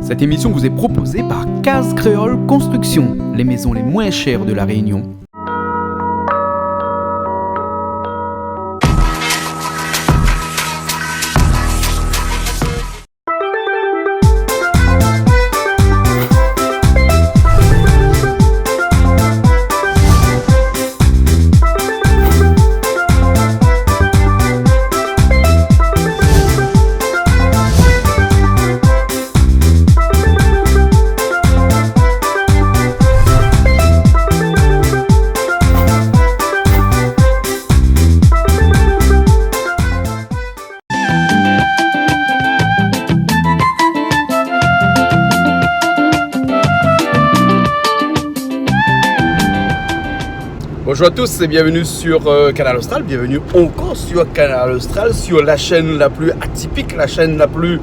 Cette émission vous est proposée par Case Créole Construction, les maisons les moins chères de la Réunion. Bonjour à tous et bienvenue sur Canal Austral, bienvenue encore sur Canal Austral, sur la chaîne la plus atypique, la chaîne la plus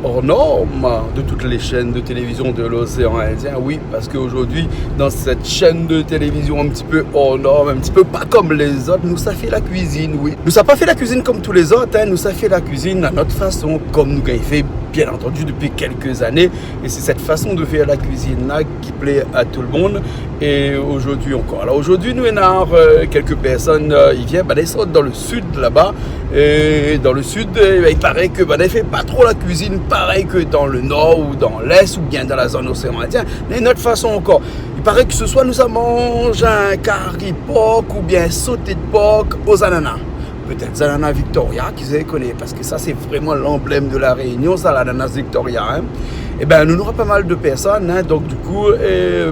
hors norme de toutes les chaînes de télévision de l'océan Indien. Oui, parce qu'aujourd'hui, dans cette chaîne de télévision un petit peu hors norme, un petit peu pas comme les autres, nous ça fait la cuisine, oui. Nous ça pas fait la cuisine comme tous les autres, hein. Nous ça fait la cuisine à notre façon, comme nous avons fait bien entendu depuis quelques années. Et c'est cette façon de faire la cuisine là qui plaît à tout le monde. Et aujourd'hui encore. Alors aujourd'hui, nous avons quelques personnes, ils viennent, ils sont dans le sud là-bas. Et dans le sud, il paraît que ils ne font pas trop la cuisine pareil que dans le nord ou dans l'est ou bien dans la zone océan Indien. Mais notre façon encore. Il paraît que ce soit nous mangé un curry pork ou bien sauté de porc aux ananas. Peut-être l'ananas Victoria, qu'ils connaissent, parce que ça c'est vraiment l'emblème de la Réunion, ça l'ananas Victoria. Hein. Et ben nous aurons pas mal de personnes, hein, donc du coup, je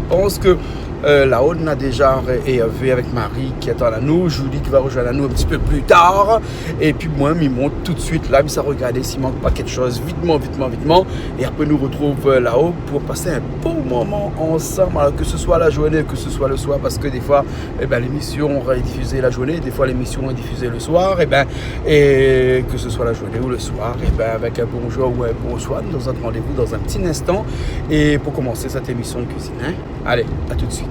pense que là-haut, on a déjà Hervé avec Marie qui attend à nous, Julie qui va rejoindre à nous un petit peu plus tard, et puis moi, je monte tout de suite là, ça regarder s'il manque pas quelque chose, vitement, et après nous retrouve là-haut pour passer un bon moment ensemble, alors que ce soit la journée, que ce soit le soir, parce que des fois, l'émission est diffusée la journée, des fois l'émission est diffusée le soir, et que ce soit la journée ou le soir, avec un bonjour ou un bonsoir, nous avons rendez-vous dans un petit instant, et pour commencer cette émission de cuisine. Hein. Allez, à tout de suite.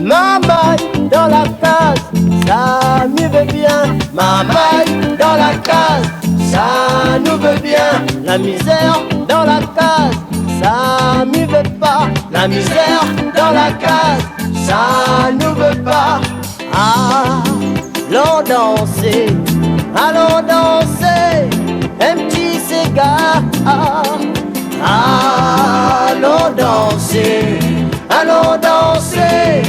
Maman dans la case, ça nous veut bien. Maman dans la case, ça nous veut bien. La misère dans la case, ça nous veut pas. La misère dans la case, ça nous veut pas. Allons danser, un petit cigare. Allons danser,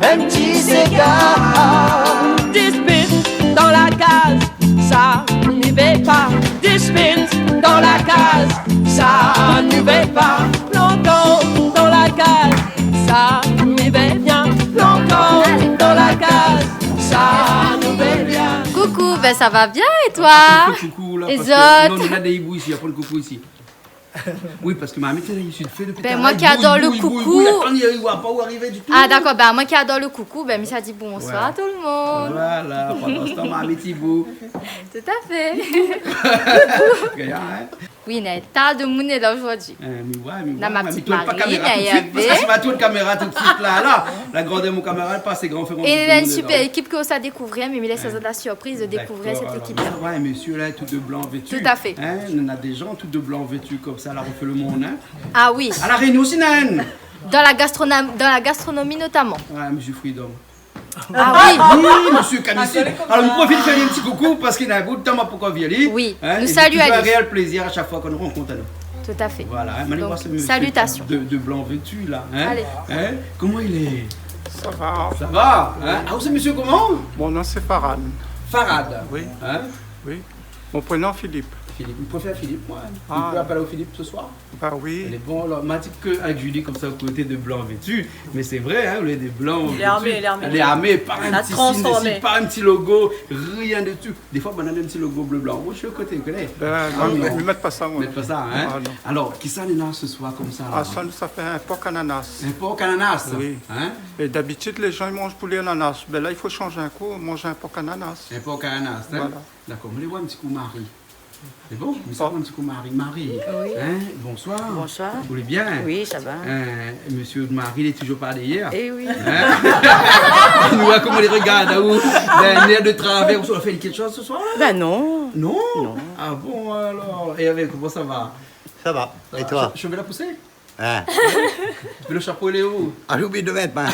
un petit cigare. Dispute dans la case, ça n'y va pas. Dispute dans la case, ça n'y va pas. Longtemps dans la case, ça n'y va bien. Longtemps dans la case, ça nous va bien. Coucou, ben ça va bien et toi? Coucou là, Les parce autres? que, non, on a des hiboux ici, il y a pas de coucou ici. Oui, parce que ma mère je suis fait depuis Ben moi qui adore le coucou. On n'y arrive pas où arriver du tout. Ah d'accord, ben moi qui adore le coucou, ben Missa dit bonsoir à tout le monde. Voilà, pendant ce temps, ma mère Thibaut. Tout à fait. Regarde, hein. Oui, il y a un tas de monde là aujourd'hui. Dans ma petite pas Marine, caméra tout de il y suite, parce avait- que si ma tourne caméra tout de suite là, la grande de mon camarade passe et grand fait Et il y a une super équipe que vous savez découvrir, mais il laisse la surprise de découvrir cette équipe-là. Ouais, un monsieur là, tout de blanc vêtu. Tout à fait. Hein, on a des gens tout de blanc vêtus comme ça, là, on fait le monde. Hein. Ah oui, À la Réunion aussi, nan. dans la gastronomie notamment. Ouais, monsieur Freedom. Ah oui, Oui, monsieur Canissi. Alors, nous profitons de faire un petit coucou parce qu'il y a un bout de temps pour venir. Oui, Hein, nous et saluons c'est toujours un Ali. réel plaisir à chaque fois qu'on nous rencontre. Alors. tout à fait. Voilà, hein, allez Donc, voir ce monsieur salutations. de blanc vêtu là. Hein. Allez. Hein, comment il est? Ça va. Ça va hein? Ah, c'est monsieur comment? Mon nom c'est Farhan. Farad. Oui. Hein? Oui. Mon prénom Philippe. Philippe, je préfère Philippe, moi. Ah. Tu peux appeler au Philippe ce soir? Bah Elle oui. est bon, alors, m'a dit qu'avec Julie, comme ça, au côté de blanc vêtu. Mais c'est vrai, hein, vous avez des blancs. Il est armé, vêtus. il est armé. Elle est armée, pas un La petit signe transformée. ici, pas un petit logo, rien de tout. Des fois, on a un petit logo bleu-blanc. Moi, je suis au côté, vous connaissez? Ben, Ah, non, non. ne mettez pas ça, moi. Vous pas ça, hein? Ah, non. Alors, qui ça, les ce soir, comme ça? Là? Ah, ça fait un porc ananas. Un porc ananas. Oui. Hein? Et d'habitude, les gens ils mangent poulet ananas. Ben là, il faut changer un coup, manger un porc ananas. Un porc ananas. Hein? Voilà. D'accord, mais les voir un petit coup, Marie. C'est bon, nous sommes un petit coup Marie. Oui. Hein? Bonsoir. Bonsoir. Vous allez bien? Oui, ça va. Monsieur Marie, il est toujours pas hier. Eh oui. Hein? Nous voit comment il regarde, là où d'un air de travers. On a fait quelque chose ce soir? Ben non. Non? Ah bon alors? Et avec, comment ça va? Ça va. Ça Et va? toi? Je vais la pousser? Hein? Mais le chapeau, il est où? Ah, j'ai oublié de mettre, man.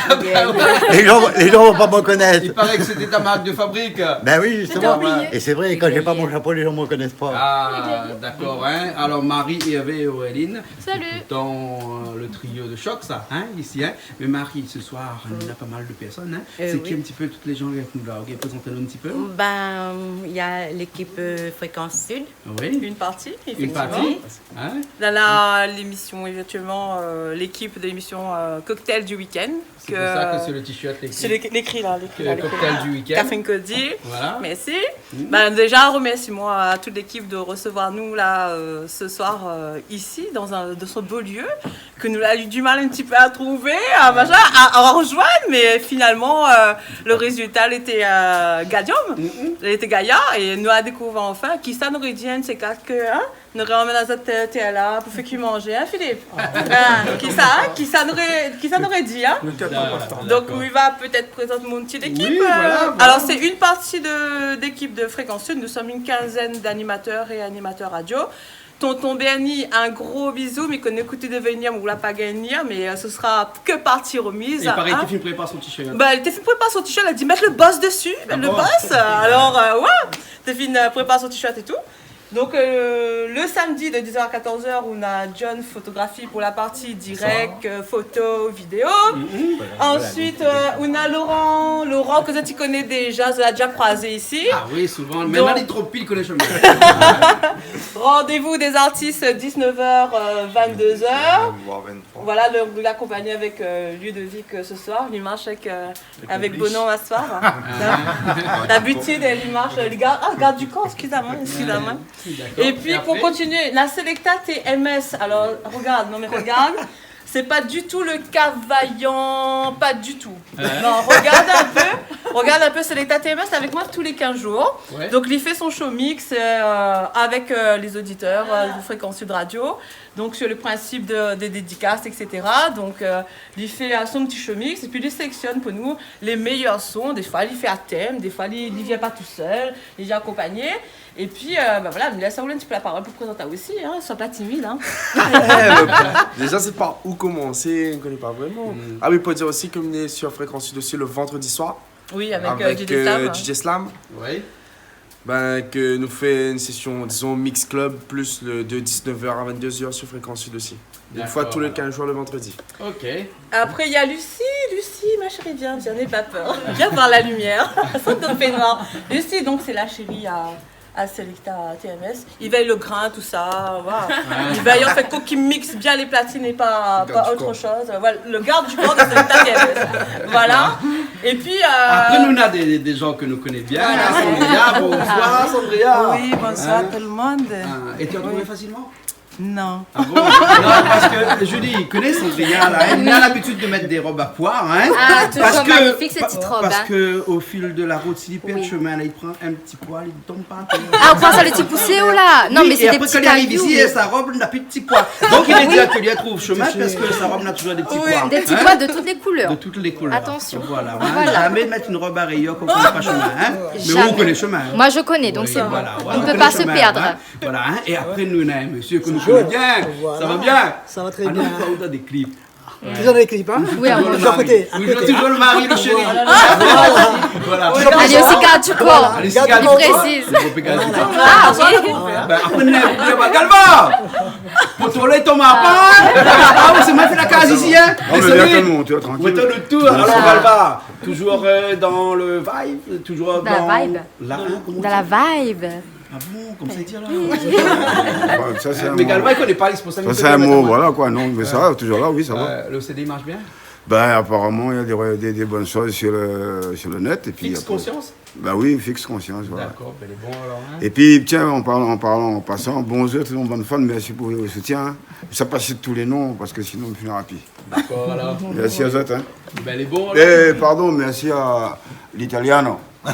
les gens vont pas me reconnaître. Il paraît que c'était ta marque de fabrique. Ben oui, justement. oublié. Et c'est vrai, quand j'ai pas mon chapeau, les gens me reconnaissent pas. Ah, d'accord, hein. Alors, Marie, Hervé et Auréline. Salut. Dans le trio de choc, ça, hein, ici, hein. Mais Marie, ce soir, il y a pas mal de personnes, hein. C'est qui oui. un petit peu toutes les gens avec nous là? Ok, présentez-nous un petit peu. Ben, il y a l'équipe Fréquence Sud. Oui. Une partie, Une effectivement. partie. Hein? Là, l'émission, éventuellement, l'équipe de l'émission Cocktail du week-end. C'est pour ça que sur le t-shirt, C'est l'écrit là, le cocktail du week-end. Café Cody. Voilà. Merci. Ben, déjà, un remerciement à toute l'équipe de recevoir nous là ce soir ici, dans ce beau lieu, que nous avons eu du mal un petit peu à trouver, à rejoindre, mais finalement, le résultat il était Gadium, il était Gaïa, et nous avons découvert enfin qui ça nous aurait dit, c'est que nous ramène à cette terre là pour faire qu'il manger, hein, Philippe? Qui ça nous aurait dit, hein? Donc, il va peut-être présenter mon petit équipe. Oui, voilà. Alors, c'est une partie d'équipe de Fréquence Sud. Nous sommes une quinzaine d'animateurs et animateurs radio. Tonton Bernie, un gros bisou, mais qu'on écoutait de venir, mais on ne l'a pas gagné, mais ce sera que partie remise. Et pareil, hein. Tiffany prépare son t-shirt. Bah, Tiffany prépare son t-shirt, elle a dit mettre le boss dessus, le boss. Alors, ouais, Tiffany prépare son t-shirt et tout. Donc, le samedi de 10h à 14h, on a John Photographie pour la partie direct, photo, vidéo. Ensuite, on a Laurent que tu connais déjà, je l'ai déjà croisé ici. Ah oui, souvent. Maintenant, les trop pile connaissent le mieux. Rendez-vous des artistes 19h, 22h. Voilà, l'accompagner avec Ludovic ce soir. Il marche avec Bonon ce soir. D'habitude, il marche. Garde du corps, excusez-moi. Et puis, pour continuer, la Selecta TMS. Alors, regarde. C'est pas du tout le Cavaillant, pas du tout. Non, regarde un peu Selecta TMS avec moi tous les 15 jours. Ouais. Donc, il fait son show mix avec les auditeurs de Fréquence Sud Radio. Donc, sur le principe des dédicaces, etc. Donc, il fait son petit show mix et puis il sélectionne pour nous les meilleurs sons. Des fois, il fait à thème, des fois, il ne vient pas tout seul, il vient accompagné. Et puis, voilà, il me laisse rouler un petit peu la parole pour présenter aussi, hein, sois pas timide. Hein. Déjà, c'est par où commencer, on ne connaît pas vraiment. Ah oui, il faut dire aussi que on est sur Fréquence Sud aussi le vendredi soir. Oui, avec DJ Slam. Oui. Ben, que nous fait une session, disons, mix club, plus de 19h à 22h sur Fréquence Sud aussi. Une fois tous les 15 jours le vendredi. Ok. Après, il y a Lucie, ma chérie, viens, n'aie pas peur. Viens voir la lumière. Ça te fait noir. Lucie, donc, c'est la chérie à Selecta TMS. Il veille le grain, tout ça. Voilà. Il veille en fait qu'il mixe bien les platines et pas autre chose. Voilà, le garde du corps de Selecta TMS. Voilà. Et puis. Après, nous, on a des gens que nous connaissons bien. Sandria, bonsoir, Sandria. Oui, bonsoir tout le monde. Et tu as trouvé facilement? Non. Ah bon? Non, parce que Julie connaît Sandria, là. Elle a l'habitude de mettre des robes à poire, hein. Ah, toujours magnifique cette petite robe. Parce hein. que au fil de la route, s'il perd le chemin, là, il prend un petit poil, il tombe pas. Ah, on prend ça le petit poussé ou là? Non, Oui, mais et c'est des après, petits quand il arrive cailloux. ici, sa robe n'a plus de petits pois. Donc, il est dit que lui trouve chemin parce que sa robe n'a toujours des petits pois. Des petits pois de toutes les couleurs. De toutes les couleurs. Attention. Voilà. Voilà. Jamais mettre une robe à rayures qu'on ne connaît pas chemin. Hein. Mais Jamais. on connaît chemin. Moi, je connais, donc Oui, c'est bon. voilà, On ne peut connaît pas se chemin, perdre. hein. Voilà. Hein. Et après, nous, on a un monsieur que nous connaissons bien. Ça va bien? Ça va très Ah, bien. nous, on a des clips. Toujours dans les clips, hein? Oui, on Toujours le toujours à mari. côté. Oui, toujours le mari, le chéri. Voilà. Allez aussi, garde du corps. Allez, Il garde du corps. précise. Le groupe garde du corps. Ah, oui. Ben, après, n'oubliez pas, Galva! Pour tourner ton mappa! Ah, oui, c'est moi qui fais la case ici, hein! Ah, mais bien calme, tu es tranquille. Mettons le tour. Alors, Galva, toujours dans le vibe, toujours Dans la vibe. La, comment Dans la vibe. Ah bon, comme ça, il tire là. Ouais, ça, c'est un Mais mot. Galva, il connaît pas, il se pose Ça, c'est un mot, voilà quoi. Non, mais ça va, toujours là, oui, ça va. Le CD marche bien? Ben, apparemment, il y a des bonnes choses sur le net. Et puis, Fixe après- conscience? Ben oui, fixe conscience, voilà. D'accord, ben les bons alors. Hein. Et puis, tiens, en passant, bonjour tout le monde, bonne femme, merci pour le soutien. Ça passe tous les noms, parce que sinon, on finit rapide. D'accord, alors. Merci à vous, hein. Ben les bons alors. Et pardon, merci à l'Italiano. Il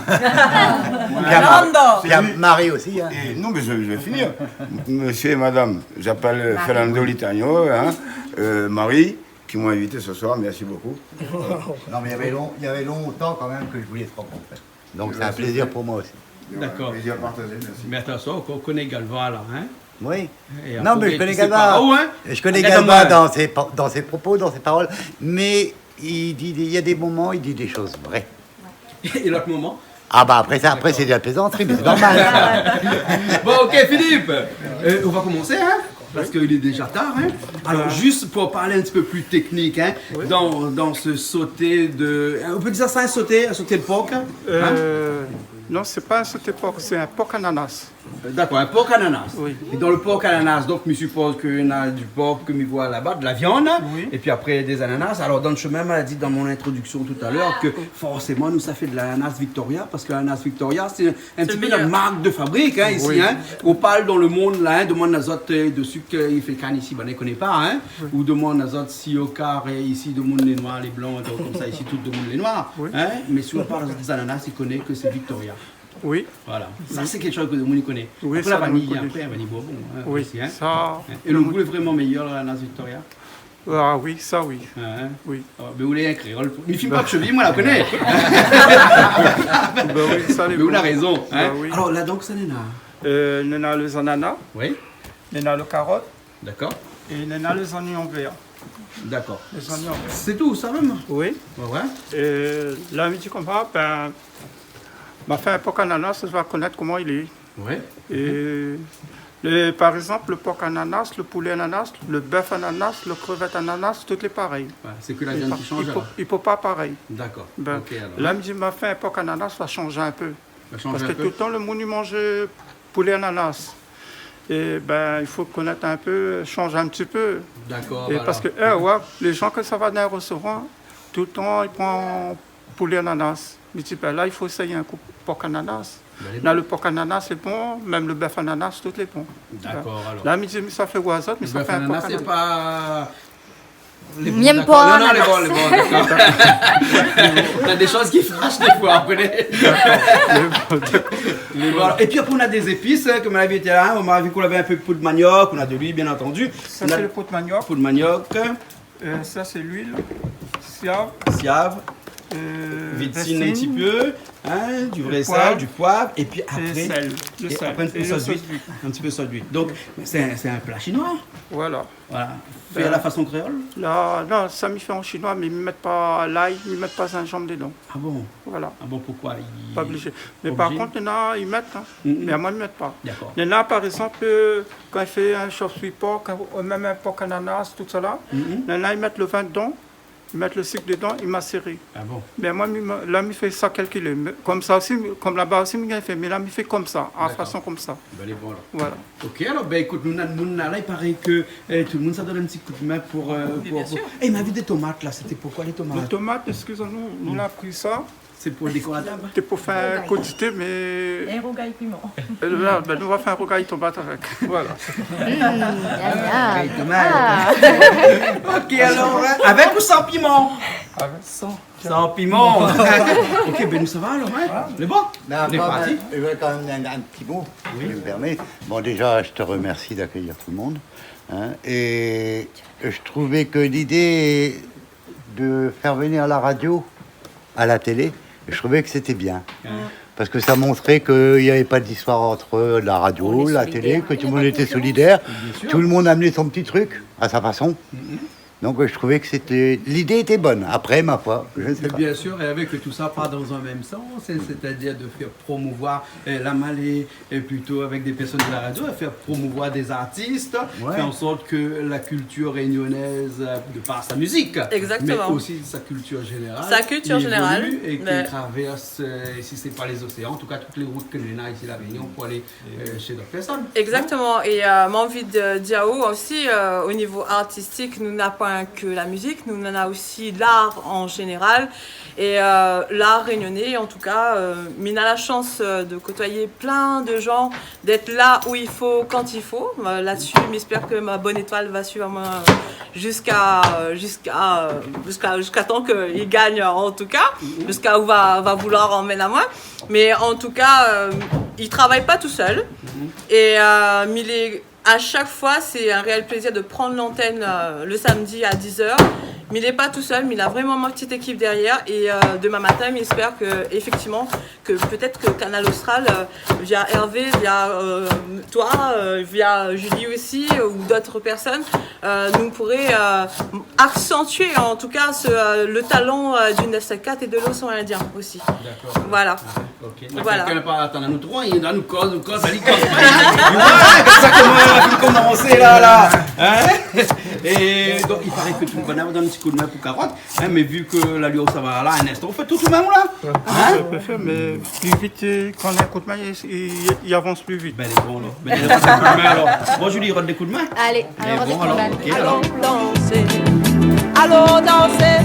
y a Marie aussi. Hein. Non, mais je vais finir. Monsieur et madame, j'appelle Fernando Litagno, hein, Marie, qui m'ont invité ce soir, merci beaucoup. Non, mais il y avait longtemps quand même que je voulais te rencontrer. Donc c'est un plaisir pour moi aussi. D'accord. Plaisir partagé, merci. Mais attention, on connaît Galva là, hein? Oui. Et Non, mais je connais Galva. Hein? Je connais Galva dans ses propos, dans ses paroles. Mais il y a des moments, il dit des choses vraies. Et l'autre moment? Ah bah après c'est de la plaisanterie, mais c'est normal. Bon, ok, Philippe, on va commencer, hein? Parce qu'il est déjà tard, hein? Alors, juste pour parler un petit peu plus technique, hein? Dans ce sauté de... On peut dire ça, un sauté de porc? Hein? Non, c'est pas un sauté porc, c'est un porc ananas. D'accord, un porc ananas. Oui. Et dans le porc ananas, donc, je suppose qu'il y a du porc que je vois là-bas, de la viande, et puis après des ananas. Alors, dans le chemin, elle a dit dans mon introduction tout à l'heure que forcément, nous, ça fait de l'ananas Victoria, parce que l'ananas Victoria, c'est un petit peu notre marque de fabrique, hein, ici. Hein. On parle dans le monde, là, hein, de monde d'azote de sucre, il fait canne ici, ben, on ne connaît pas, hein, ou de monde d'azote si au car, et ici, de monde les noirs, les blancs, comme ça, ici, tout de monde les noirs. Hein. Mais si on parle des ananas, il connaît que c'est Victoria. Oui. Voilà. Ça, c'est quelque chose que tout le monde connaît. Oui, après ça, la vanille, après, la vanille bourbon. Hein, oui, aussi, hein. Ça... Et le goût est vraiment meilleur, l'ananas Victoria? Ah oui, ça oui. Hein? Oui. Oh, mais vous l'avez un créole. Mais filme pas de cheville, moi, la connais. Ben oui, ça, mais vous avez raison. Hein? Ben oui. Alors là, donc, ça n'est pas. On a les ananas. Oui. On a le carotte. D'accord. Et on a les oignons verts. D'accord. Les oignons verts. C'est tout, ça même? Oui. Ouais. Et là, midi comme ça, ben, m'a fait un porc ananas, je vais connaître comment il est. Oui. Et par exemple, le porc ananas, le poulet ananas, le bœuf ananas, le crevette ananas, tout est pareil. Ouais, c'est que la viande qui change. Il ne peut pas pareil. D'accord. Ben, okay, là, midi m'a fait un porc ananas, ça change un peu. Parce que tout le temps, le monde mangeait poulet ananas. Et ben, il faut connaître un peu, changer un petit peu. D'accord. Et parce que ouais, les gens que ça va dans un restaurant, tout le temps, ils prennent poulet ananas. Mais tu ben, là, il faut essayer un coup porc ananas. Là, le porc ananas, c'est bon, même le bœuf ananas, tout est bon. D'accord, alors. Là, ça fait oiseau, mais ça fait un porc ananas. C'est pas... Même pas. Non, les bons, d'accord. On a des choses qui fâchent des fois, on connaît. Et puis après, on a des épices, comme on avait été là, on m'a vu qu'on avait un peu de poudre de manioc, on a de l'huile, bien entendu. Ça, c'est le pot de manioc. Poudre de manioc. Ça, c'est l'huile. Siave. Vicine un petit peu, hein, du vrai sel, du poivre, et puis après, après un petit peu de sauce d'huile. Donc, c'est un plat chinois. Voilà. Fait à la façon créole? Là, non, ça m'y fait en chinois, mais ils ne mettent pas l'ail, ils ne mettent pas gingembre dedans. Ah bon? Voilà. Ah bon, pourquoi? Pas obligé. Mais par contre, il y en a, ils mettent, hein. Mais à moi, ils ne mettent pas. D'accord. Il y en a, par exemple, quand il fait un chauve-souris porc, même un porc ananas, tout ça là, il y en a, ils mettent le vin dedans. Ils mettent le sucre dedans, ils macèrent. Ah bon? Mais moi, là, il fait ça calculé. Comme ça aussi, comme là-bas aussi, il fait. Mais là, il fait comme ça, en façon comme ça. Ben, les bons, là. Voilà. Ok, alors, ben écoute, nous, là, il paraît que tout le monde, ça donne un petit coup de main pour... Eh, il m'a vu des tomates, là. C'était pourquoi les tomates? Les tomates, excusez-nous, nous, on a pris ça. C'est pour le décorateur? C'était pour faire un quantité, mais... Et un rogaille piment. Là, ben, nous, on va faire un rogaille tomate avec. Voilà. Rogaille tomate. Ok, alors, avec ou sans piment? Avec. Sans piment. Ok, ben nous, ça va, alors, hein? Les bons? Les partis? Je vais quand même un petit mot, si tu me permets. Bon, déjà, je te remercie d'accueillir tout le monde. Hein, et je trouvais que l'idée de faire venir la radio à la télé, je trouvais que c'était bien. Parce que ça montrait qu'il n'y avait pas d'histoire entre la radio, la télé, que tout le monde était solidaire. Tout le monde amenait son petit truc à sa façon. Donc je trouvais que l'idée était bonne. Après, ma foi, je ne sais pas. Bien sûr, et avec tout ça pas dans un même sens, c'est-à-dire de faire promouvoir la Malais, et plutôt avec des personnes de la radio, et faire promouvoir des artistes, faire en sorte que la culture réunionnaise, de par sa musique, mais aussi sa culture générale, et qui traverse, si ce n'est pas les océans, en tout cas toutes les routes que nous avons ici à La Réunion pour aller chez d'autres personnes. Exactement, et mon envie de dire aussi, au niveau artistique, nous n'avons pas point que la musique, nous on a aussi l'art en général. Et l'art réunionnais, en tout cas, on a la chance de côtoyer plein de gens, d'être là où il faut, quand il faut. Là-dessus, j'espère que ma bonne étoile va suivre moi jusqu'à temps qu'il gagne, en tout cas, jusqu'à où va vouloir emmener à moi. Mais en tout cas, il ne travaille pas tout seul. Et à chaque fois, c'est un réel plaisir de prendre l'antenne le samedi à 10h. Mais il n'est pas tout seul, mais il a vraiment ma petite équipe derrière. Et demain matin, j'espère qu'effectivement, peut-être que Canal Austral, via Hervé, via toi, via Julie aussi, ou d'autres personnes, nous pourrait accentuer en tout cas le talent du 974 et de l'océan Indien aussi. D'accord. Voilà. Ok. Voilà. Quelqu'un pas attendre nous trois, il nous cause, ça lui cause. Ça commence là. Hein? Et donc il paraît que tu me connais, on donne un petit coup de main pour carotte, hein, mais vu que la Lyon ça va là, un instant, on fait tout même là. Hein? Je peux faire, mais plus vite, quand on a un coup de main, il avance plus vite. Ben il est bon là. Mais il rôde des coups de main alors. Bon Julie, il rôde des coups de main. Allez, alors bon alors. Ok alors. Allons danser,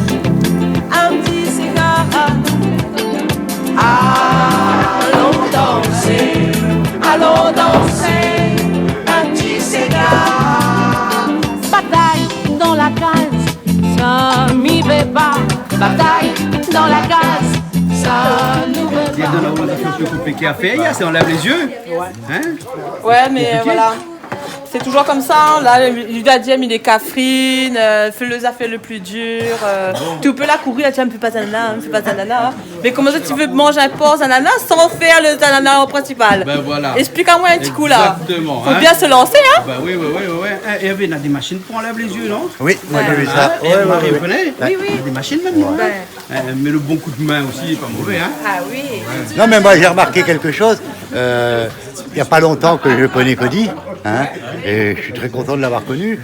un petit cigare. Allons danser, un petit cigare. Bataille dans la case, ça m'y va pas. Bataille dans la case, ça nous va pas. Il y a de la roue un peu coupé qui a fait, c'est on lève les yeux. Hein? Ouais, mais voilà. C'est toujours comme ça, hein. Là, le deuxième il est cafrine, Feuleuse a fait le plus dur. Tu peux la courir, tu ne fais pas d'ananas, Mais comment ça tu veux manger un porc d'ananas sans faire le ananas au principal? Ben voilà. Explique-moi un petit coup là. Exactement. Faut bien se lancer, hein? Ben oui. Et il y a des machines pour enlever les yeux, non? Oui, moi j'ai vu ça. Marie, vous connaissez? Oui. Il y a des machines même, non? Mais le bon coup de main aussi n'est pas mauvais, hein? Ah oui. Non, mais moi j'ai remarqué quelque chose. Il n'y a pas longtemps que je connais Cody, hein, et je suis très content de l'avoir connu.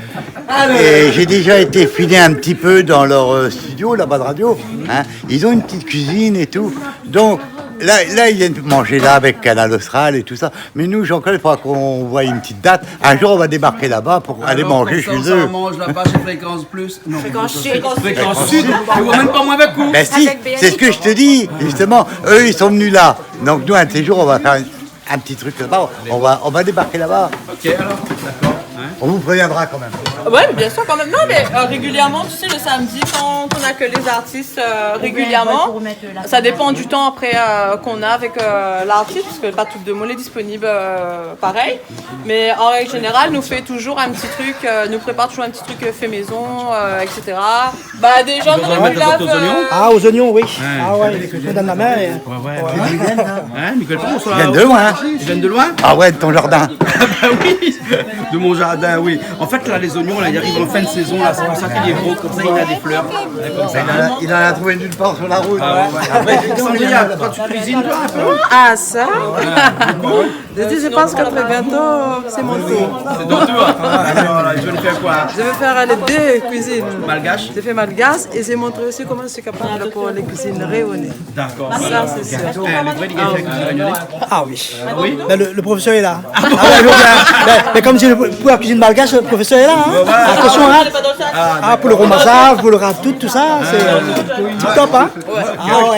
Et j'ai déjà été filé un petit peu dans leur studio là-bas de radio. Hein. Ils ont une petite cuisine et tout. Donc là, ils viennent manger là avec Canal Austral et tout ça. Mais nous, Jean-Claude, il faudra qu'on voie une petite date. Un jour, on va débarquer là-bas pour aller manger chez eux. On mange là-bas chez Fréquence Plus. Non, Fréquence Sud. Tu vois même pas moins avec vous. Ben si, c'est ce que je te dis, justement. Eux, ils sont venus là. Donc nous, un de ces jours, on va faire un petit truc là-bas. On va débarquer là-bas. Ok, alors, d'accord. On vous préviendra quand même. Ouais, bien sûr, quand même. Non, mais régulièrement, tu sais, le samedi, quand on accueille les artistes régulièrement, ça dépend du temps après qu'on a avec l'artiste, parce que pas tout le monde est disponible pareil. Mais en règle générale, nous fait toujours un petit truc, nous prépare toujours un petit truc fait maison, etc. Bah, des gens dans le lave. Ah, aux oignons, oui. Ah ouais, je donne la main. Nicole, Ils viennent de loin. Hein. Ils viennent de loin? Ah ouais, de ton jardin. Bah oui, de mon jardin, oui. En fait, là, les oignons, là, ils arrivent en fin de saison, là, c'est pour ça qu'il est gros, comme ça, il a des fleurs. Comme ça, il en a trouvé nulle part sur la route. Ah, ouais. Après, Sandria, toi, tu cuisines, toi, un peu? Ah, ça? Je pense qu'après bientôt, c'est mon tour. C'est ton tour? Alors, je vais faire quoi? Je vais faire les deux cuisines. Malgache? Je fais malgache et j'ai montré aussi comment je suis capable pour les cuisines rayonnées. D'accord. Ça, c'est sûr. Le vrai dégagé avec cuisine rayonnée? Ah oui. Ah oui? Ben, le professeur est là. Ah ouais, mais comme j'ai pour la cuisine malgache, le professeur est là. Hein. Attention, hein. Pour le ramassage, pour le rap, tout ça, c'est top. Hein.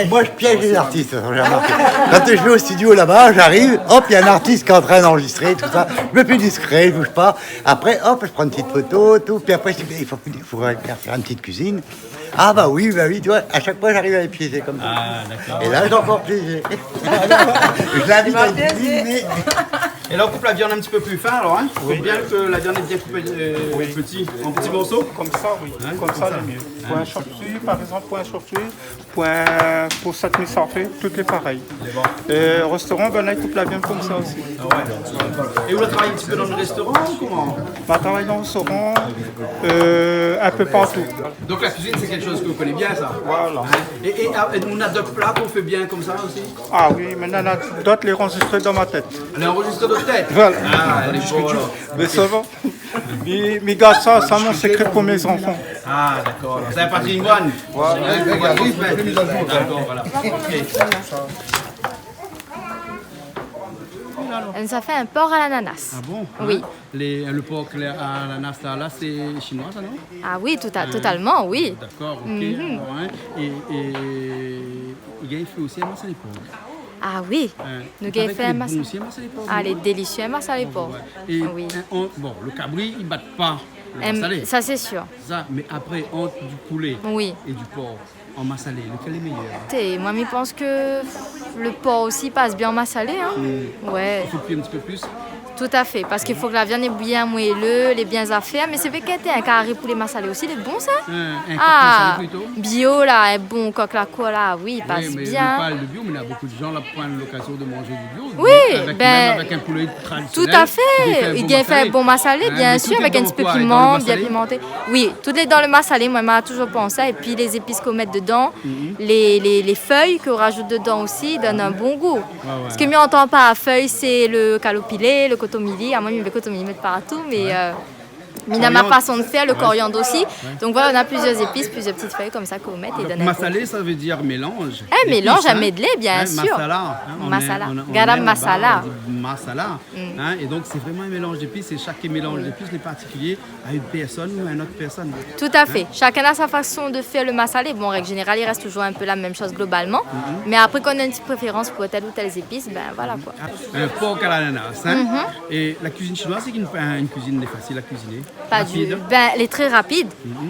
Moi, je piège les artistes. J'ai remarqué. Quand je vais au studio là-bas, j'arrive, hop, il y a un artiste qui est en train d'enregistrer, tout ça. Je me fais discret, je bouge pas. Après, hop, je prends une petite photo, tout. Puis après, je dis, il faut faire une petite cuisine. Ah bah oui, tu vois, à chaque fois j'arrive à les piéger comme ça. Ah d'accord. Et là j'ai encore piégé. Je l'invite à cuisiner. Et là on coupe la viande un petit peu plus fin alors, hein? Il faut bien que la viande est bien coupée en petits morceaux. Comme ça, oui. Hein, comme ça, le mieux. Pour un chauve-souris, par exemple, pour un chauve-souris, pour cette mise en fait, tout est pareil. Au restaurant, ben là, ils coupent la viande comme ça aussi. Ah ouais. Et vous travaillez un petit peu dans le restaurant ou comment? On travaille dans le restaurant, un peu partout. Donc la cuisine, c'est quelque chose que vous connaissez bien, ça? Voilà. Et on a d'autres plats qu'on fait bien comme ça aussi? Ah oui, maintenant, on a d'autres les enregistrés dans ma tête. Les enregistrés dans ta tête? Voilà. Ah, les beaux, mais ça va. Mais gars, ça, c'est mon secret pour mes enfants. Ah, d'accord. C'est un patrimoine. Voilà. D'accord, voilà. Ça fait un porc à l'ananas. Ah bon? Oui. Le porc à l'ananas, là, c'est chinois, ça, non? Ah oui, totalement, oui. D'accord, ok. Mhm. Alors, hein, et il y a fait aussi un massalé porc. Ah oui, nous avons fait un massalé. Ah, les délicieux massalé porc. Et Oui. bon, le cabri, ils ne battent pas le massalé. Ça, c'est sûr. Ça, mais après, entre du poulet Oui. et du porc en massalé, lequel est meilleur? Moi, je pense que le porc aussi passe bien en massalé. Hein. Ouais. Il faut cuire un petit peu plus. Tout à fait, parce qu'il faut que la viande est bien moelleuse, elle est bien à faire. Mais c'est vrai qu'il y a un carré poulet massalé aussi, il est bon ça. Un Ah, coq plutôt. bio là, un bon coq la cola, oui, il passe Oui, mais bien. on parle de bio, mais il y a beaucoup de gens là prennent l'occasion de manger du bio. Oui, avec, ben, même avec un poulet traditionnel. Tout à fait. Il a fait un bon massalé, bien mais sûr, tout est avec un dans petit peu quoi? Dans le piment, bien massalé? pimenté. Oui, tout est dans le massalé, moi, m'a toujours pensé. Et puis les épices qu'on met dedans, les feuilles qu'on rajoute dedans aussi, donnent un bon goût. Ce que mieux entend pas à feuilles, c'est le calopilé, le cotomili. À moi, le cotomili met partout, mais dans ma façon de faire, le coriandre aussi. Donc voilà, on a plusieurs épices, plusieurs petites feuilles comme ça qu'on met et donne un Massalé, ça veut dire mélange. Un mélange Épices, à medley, bien sûr. Masala. Masala. Garam masala. Masala. Hein, et donc, c'est vraiment un mélange d'épices. Et chaque mélange d'épices est particulier à une personne ou à une autre personne. Tout à fait. Chacun a sa façon de faire le massalé. Bon, en règle générale, il reste toujours un peu la même chose globalement. Mais après, quand on a une petite préférence pour telle ou telle épice, ben voilà quoi. Un porc à l'ananas. Hein? Et la cuisine chinoise, c'est une cuisine facile à cuisiner. Pas du. Ben, elle est très rapide,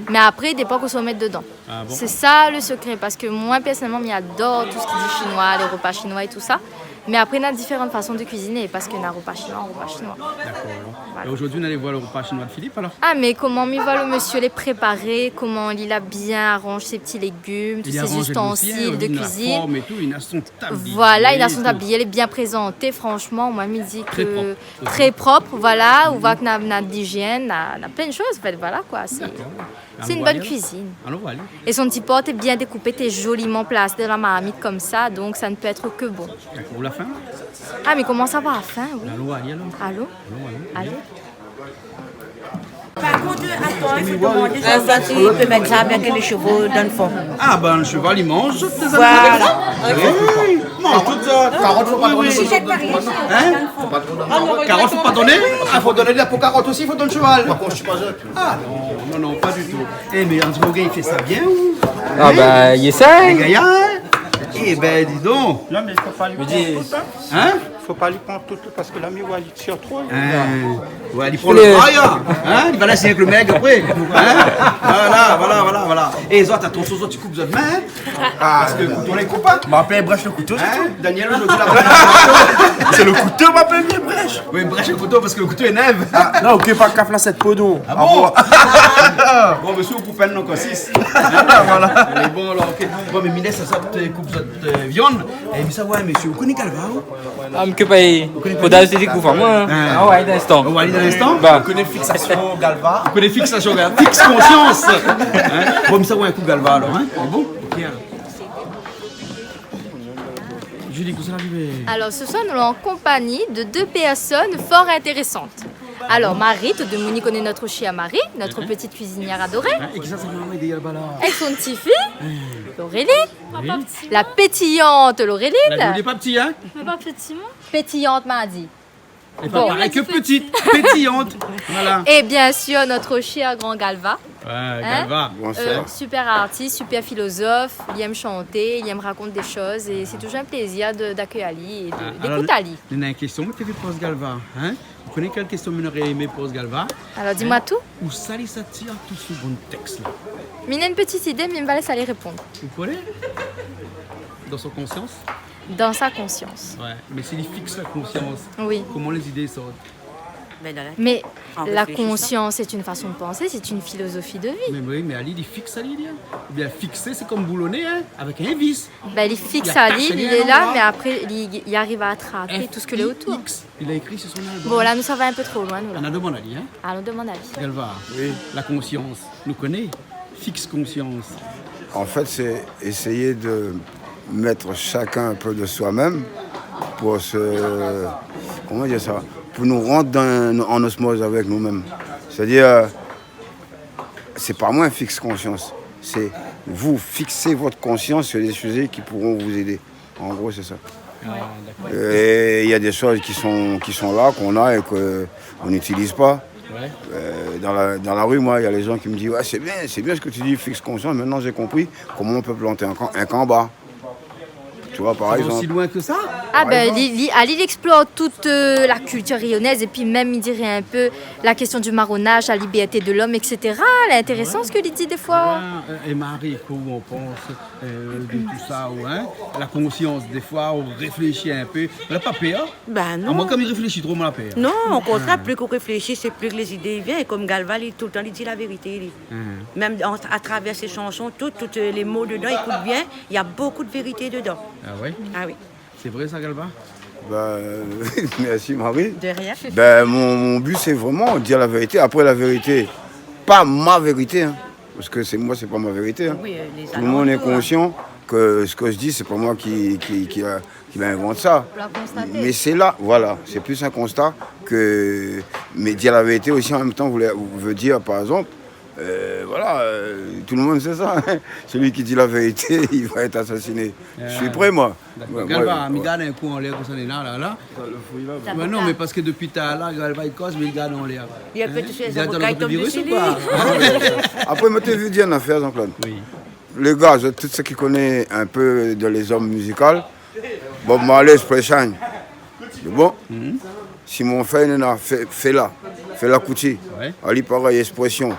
mais après, il dépend qu'on se mette dedans. Ah bon? C'est ça le secret, parce que moi, personnellement, j'adore tout ce qui est chinois, les repas chinois et tout ça. Mais après, on a différentes façons de cuisiner, parce qu'on a repas chinois, repas chinois. D'accord. Et aujourd'hui, on allait voir le repas chinois de Philippe, alors? Ah, mais comment il va le monsieur les préparer, comment il a bien arrangé ses petits légumes, tous ses ustensiles de cuisine. La forme et tout, il a son tablier. Voilà, il a son tablier, il est bien présenté, franchement. Moi, je me dis que très propre, voilà. On voit qu'on a d'hygiène, on a plein de choses, en fait, voilà quoi. C'est une bonne cuisine. Et son petit pot est bien découpé, est joliment placé dans la marmite comme ça, donc ça ne peut être que bon. D'accord, la faim? Ah, mais comment ça va à la fin? Oui. Allô? Allô? Par contre, attends, il faut demander ça, tu peux mettre ça bien que les chevaux donnent fond. Ah ben le cheval il mange toutes les Voilà. Oui, mange toutes ça. Carottes faut pas donner. Carottes faut pas donner. Il faut donner de la peau carotte aussi, il faut donner le cheval. Ah non, pas du tout. Eh mais Hans Bourguin il fait ça bien ou? Ah bah il essaye. Les gaillards. Eh ben dis donc. Non mais il faut pas lui prendre tout. Hein? Faut pas lui prendre tout parce que l'ami va lui tirer trop. Ouais, il prend le travail, hein? Il va laisser avec le mec après. Hein? Voilà. Et les autres, t'as ton soso, tu coupes votre main. Parce que on les coupe pas. On m'appelle Brèche le couteau, c'est tout. Daniel, aujourd'hui, c'est le couteau, on m'appelle bien Brèche. Oui, Brèche le couteau parce que le couteau est neuf. Non, ok, pas café là, cette podon. Ah bon? Bon, monsieur, vous coupez encore 6. Voilà. Elle est bon, alors, ok. Bon, mais Mines, ça coupe votre viande. Et il dit ça, ouais, monsieur, vous connaissez Calva? Ah, mais que pas. Faut d'aller se découvrir, moi. Ah ouais, d'un instant. On va aller dans l'instant. Bah. Vous connaissez fixation Galva. Vous connaissez fixation Galva. Fixe conscience. Bon, mais ça, ouais, un coup Galva, alors, hein? C'est bon? Ok, alors. Julie, vous arrivez? Alors, ce soir, nous sommes en compagnie de deux personnes fort intéressantes. Alors, Marie, tout le monde connaît notre chien Marie, notre petite cuisinière adorée. Avec son petit fils, Laurélie. La pétillante Laurélie. Elle n'est pas petit, hein? Mais pas petit, moi. Pétillante, m'a dit. Elle n'est pas pareil que petite, pétillante. Voilà. Et bien sûr, notre chien grand Galva. Ouais, Galva. Super artiste, super philosophe. Il aime chanter, il aime raconter des choses. Et c'est toujours un plaisir d'accueillir Ali et d'écouter Ali. Il y a une question que tu veux poser Galva. Hein? Vous connaissez quelle question vous auriez aimé poser Galva? Alors dis-moi tout. Où ça tire tout ce bon texte là? Mais il a une petite idée, mais il va laisser aller répondre. Vous connaissez? Dans son conscience? Dans sa conscience. Ouais, mais s'il fixe la conscience, oui. Comment les idées sortent? Mais la conscience, c'est une façon de penser, c'est une philosophie de vie. Mais oui, mais Ali, il fixe Ali. Eh bien, fixer, c'est comme boulonner, hein, avec un vis. Ben, il fixe Ali, il est là, mais après, il arrive à attraper tout ce que est autour. Il a écrit sur son album. Bon, là, nous, ça va un peu trop loin, nous, là. On a demandé Ali, hein? Ah, on demande Ali. Galva, oui. La conscience, nous connaît? Fixe conscience. En fait, c'est essayer de mettre chacun un peu de soi-même pour se... Comment dire ça? Pour nous rendre en osmose avec nous-mêmes. C'est-à-dire, c'est pas moi un fixe conscience, c'est vous fixer votre conscience sur des sujets qui pourront vous aider. En gros, c'est ça. Et il y a des choses qui sont là, qu'on a et qu'on n'utilise pas. Ouais. Dans la rue, moi, il y a les gens qui me disent ouais, c'est bien ce que tu dis, fixe conscient. Maintenant, j'ai compris comment on peut planter un camp bas. Tu vois, par exemple. Aussi loin que ça? Ah ben, il explore toute la culture rayonnaise et puis même, il dirait un peu la question du marronnage, la liberté de l'homme, etc. C'est intéressant ce que il dit des fois. Et Marie, comment on pense de tout ça, hein? La conscience, des fois, on réfléchit un peu. On n'a pas peur? Ben non. Moi, comme il réfléchit trop, on a peur. Non, au contraire, plus qu'on réfléchit, c'est plus que les idées viennent. Et comme Galva, tout le temps, il dit la vérité. Même à travers ses chansons, tous les mots dedans, écoute bien, il y a beaucoup de vérité dedans. Ah oui? Ah oui. C'est vrai ça, Galva? Merci Marie. De rien. Mon but c'est vraiment dire la vérité. Après la vérité, pas ma vérité, hein, parce que c'est pas ma vérité. Hein. Oui, tout le monde est conscient que ce que je dis, c'est pas moi qui invente ça. Mais c'est là, voilà, c'est plus un constat que. Mais dire la vérité aussi en même temps veut dire, par exemple. Tout le monde sait ça. Hein. Celui qui dit la vérité, il va être assassiné. Je suis prêt, moi. Galva, il garde un coup en l'air comme ça, là. Mais non, mais parce que depuis t'as là, Galva, il cause, mais il garde en l'air. Il y a peut-être les avocats comme virus ou pas? Après, je t'ai vu dire une affaire, Jean-Claude. Oui. Les gars, tous ceux qui connaissent un peu de les hommes musicaux, Bob Marley, Sprechen. C'est bon? Simon Feynena, Fela Kuti. Ali, pareil, Expression.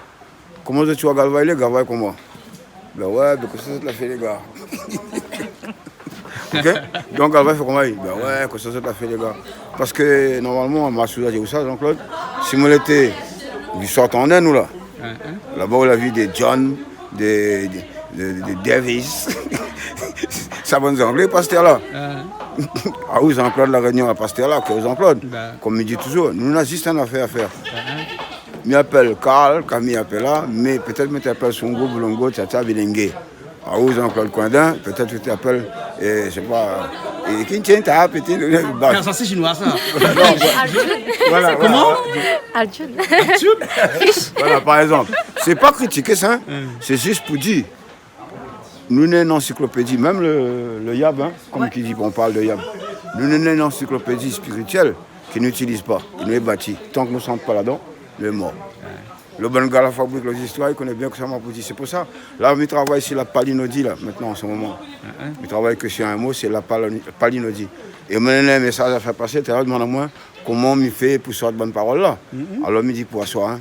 Comment tu vois Galva, il est Galva comme moi? Ben ouais, que ça te l'a fait les gars. Ok? Donc Galva fait comment il? Ben ouais, que ça te l'a fait les gars. Parce que normalement, ma souda dit où ça, Jean-Claude? Si on était, ils sortent en Inde ou là? Là-bas, on a vu des John, des Davis. Ça va nous anglais, pasteur là. Ah oui, Jean-Claude, la réunion à pasteur là, que Jean-Claude. Comme il dit toujours, nous on a juste une affaire à faire. M'appelle Carl, Camille appelle là, mais peut-être que tu appelles Songo, Boulongo, Tata, Bilingue. Ah oui, Jean-Claude Coindin, peut-être que tu appelles, je sais pas, Kintienta, petit. Non, ça c'est chinois ça. Voilà, comment? Aljun. Voilà, par exemple. C'est pas critiquer ça, c'est juste pour dire. Nous sommes une encyclopédie, même le Yab, hein, comme qui dit qu'on parle de Yab. Nous sommes une encyclopédie spirituelle qui n'utilise pas, qui nous est bâtie. Tant que nous ne sommes pas là-dedans, nous sommes morts. Le bon gars, la fabrique, les histoires, il connaît bien que ça m'a dit. C'est pour ça. Là, je travaille sur la palinodie, là, maintenant, en ce moment. Je travaille que sur un mot, c'est la palinodie. Et maintenant, un message à faire passer, tu as demandé à moi comment je fais pour sortir de bonnes paroles là. Alors, je me dis pour asseoir, hein.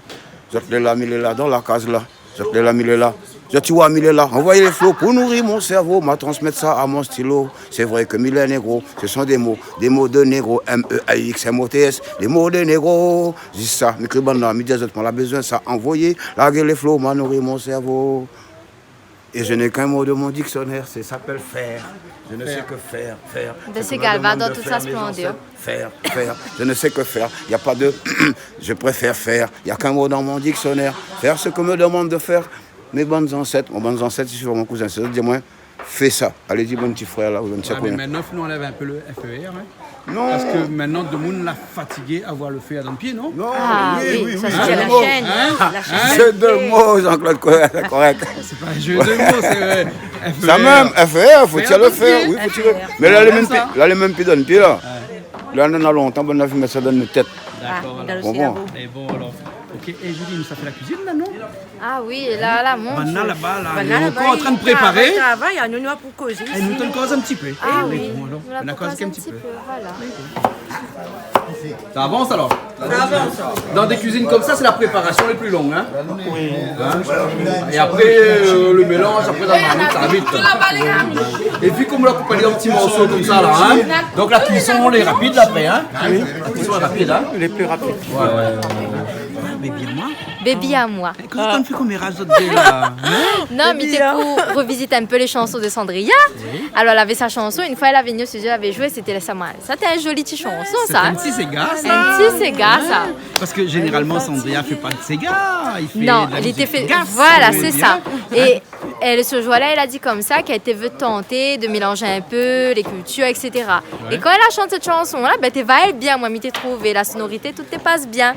Je te l'ai mis là, dans la case là. Je te l'ai mis là. Je te vois mis là. Envoyez les flots pour nourrir mon cerveau. M'a transmettre ça à mon stylo. C'est vrai que mille négro, ce sont des mots de négro. M-E-A-X, M-O-T-S. Des mots de négro. Juste ça. Mais que bon, là, on a besoin de ça. Envoyer, larguer les flots, m'a nourrir mon cerveau. Et je n'ai qu'un mot de mon dictionnaire, ça s'appelle faire. Je ne sais que faire. De ces Galva dans toute sa splendeur. Faire. Je ne sais que faire. Il n'y a pas de je préfère faire. Il n'y a qu'un mot dans mon dictionnaire. Faire ce que me demande de faire mes bonnes ancêtres. Mes bonnes ancêtres, si je vois mon cousin, c'est dis-moi, fais ça. Allez, dis mon petit frère là. Mais maintenant, nous enlève un peu le FER. Hein? Non. Parce que maintenant, tout le monde l'a fatigué à voir le fer dans le pied, non? Non, oui. Ça, c'est la chaîne. Jeu de mots, Jean-Claude, correct. C'est pas un jeu de mots, c'est vrai. Ça même, FER, faut-il le faire? Oui, faut tirer. Mais là, les mêmes pieds dans le pied, là. Là, on a longtemps, on a vu mettre ça dans nos têtes. D'accord, alors. Et bon, alors. Ok, et Julie, ça fait la cuisine maintenant? Ah oui, là, mon Dieu. Là-bas, on est encore en train de préparer. Travail, on nous a pour causer. Et nous t'en cause un petit peu. Ah oui, on a causé un petit peu. Voilà. Ça avance alors? Ça avance. Dans des cuisines comme ça, c'est la préparation les plus longue. Hein? Oui. Et après, le mélange, après dans la marmite, ça va vite. Et puis, comme on l'a coupé en petits morceaux comme ça, là, hein? Donc la cuisson, on est rapide après. Hein? Oui. La cuisson est rapide. Hein? Les plus rapides. Ouais. Baby à moi? Baby à moi. Qu'est-ce que tu fais comme érage de là? Non, mais c'était pour revisiter un peu les chansons de Cendrilla. Oui. Alors, elle avait sa chanson. Une fois, elle avait venu au studio, elle avait joué, c'était Laisse-moi mal. Ça, c'était un joli petit chanson, ça. C'est un petit Sega, ça. Un petit Sega, ça. Parce que généralement, Cendrilla fait pas de Sega. Il fait non, de la il était fait. Gasse, voilà, c'est ça. Et elle, ce jour-là, elle a dit comme ça qu'elle était veut tenter de mélanger un peu les cultures, etc. Ouais. Et quand elle a chanté cette chanson-là, ben, t'es va bien, moi, m'y t'ai trouvé. La sonorité, tout te passe bien.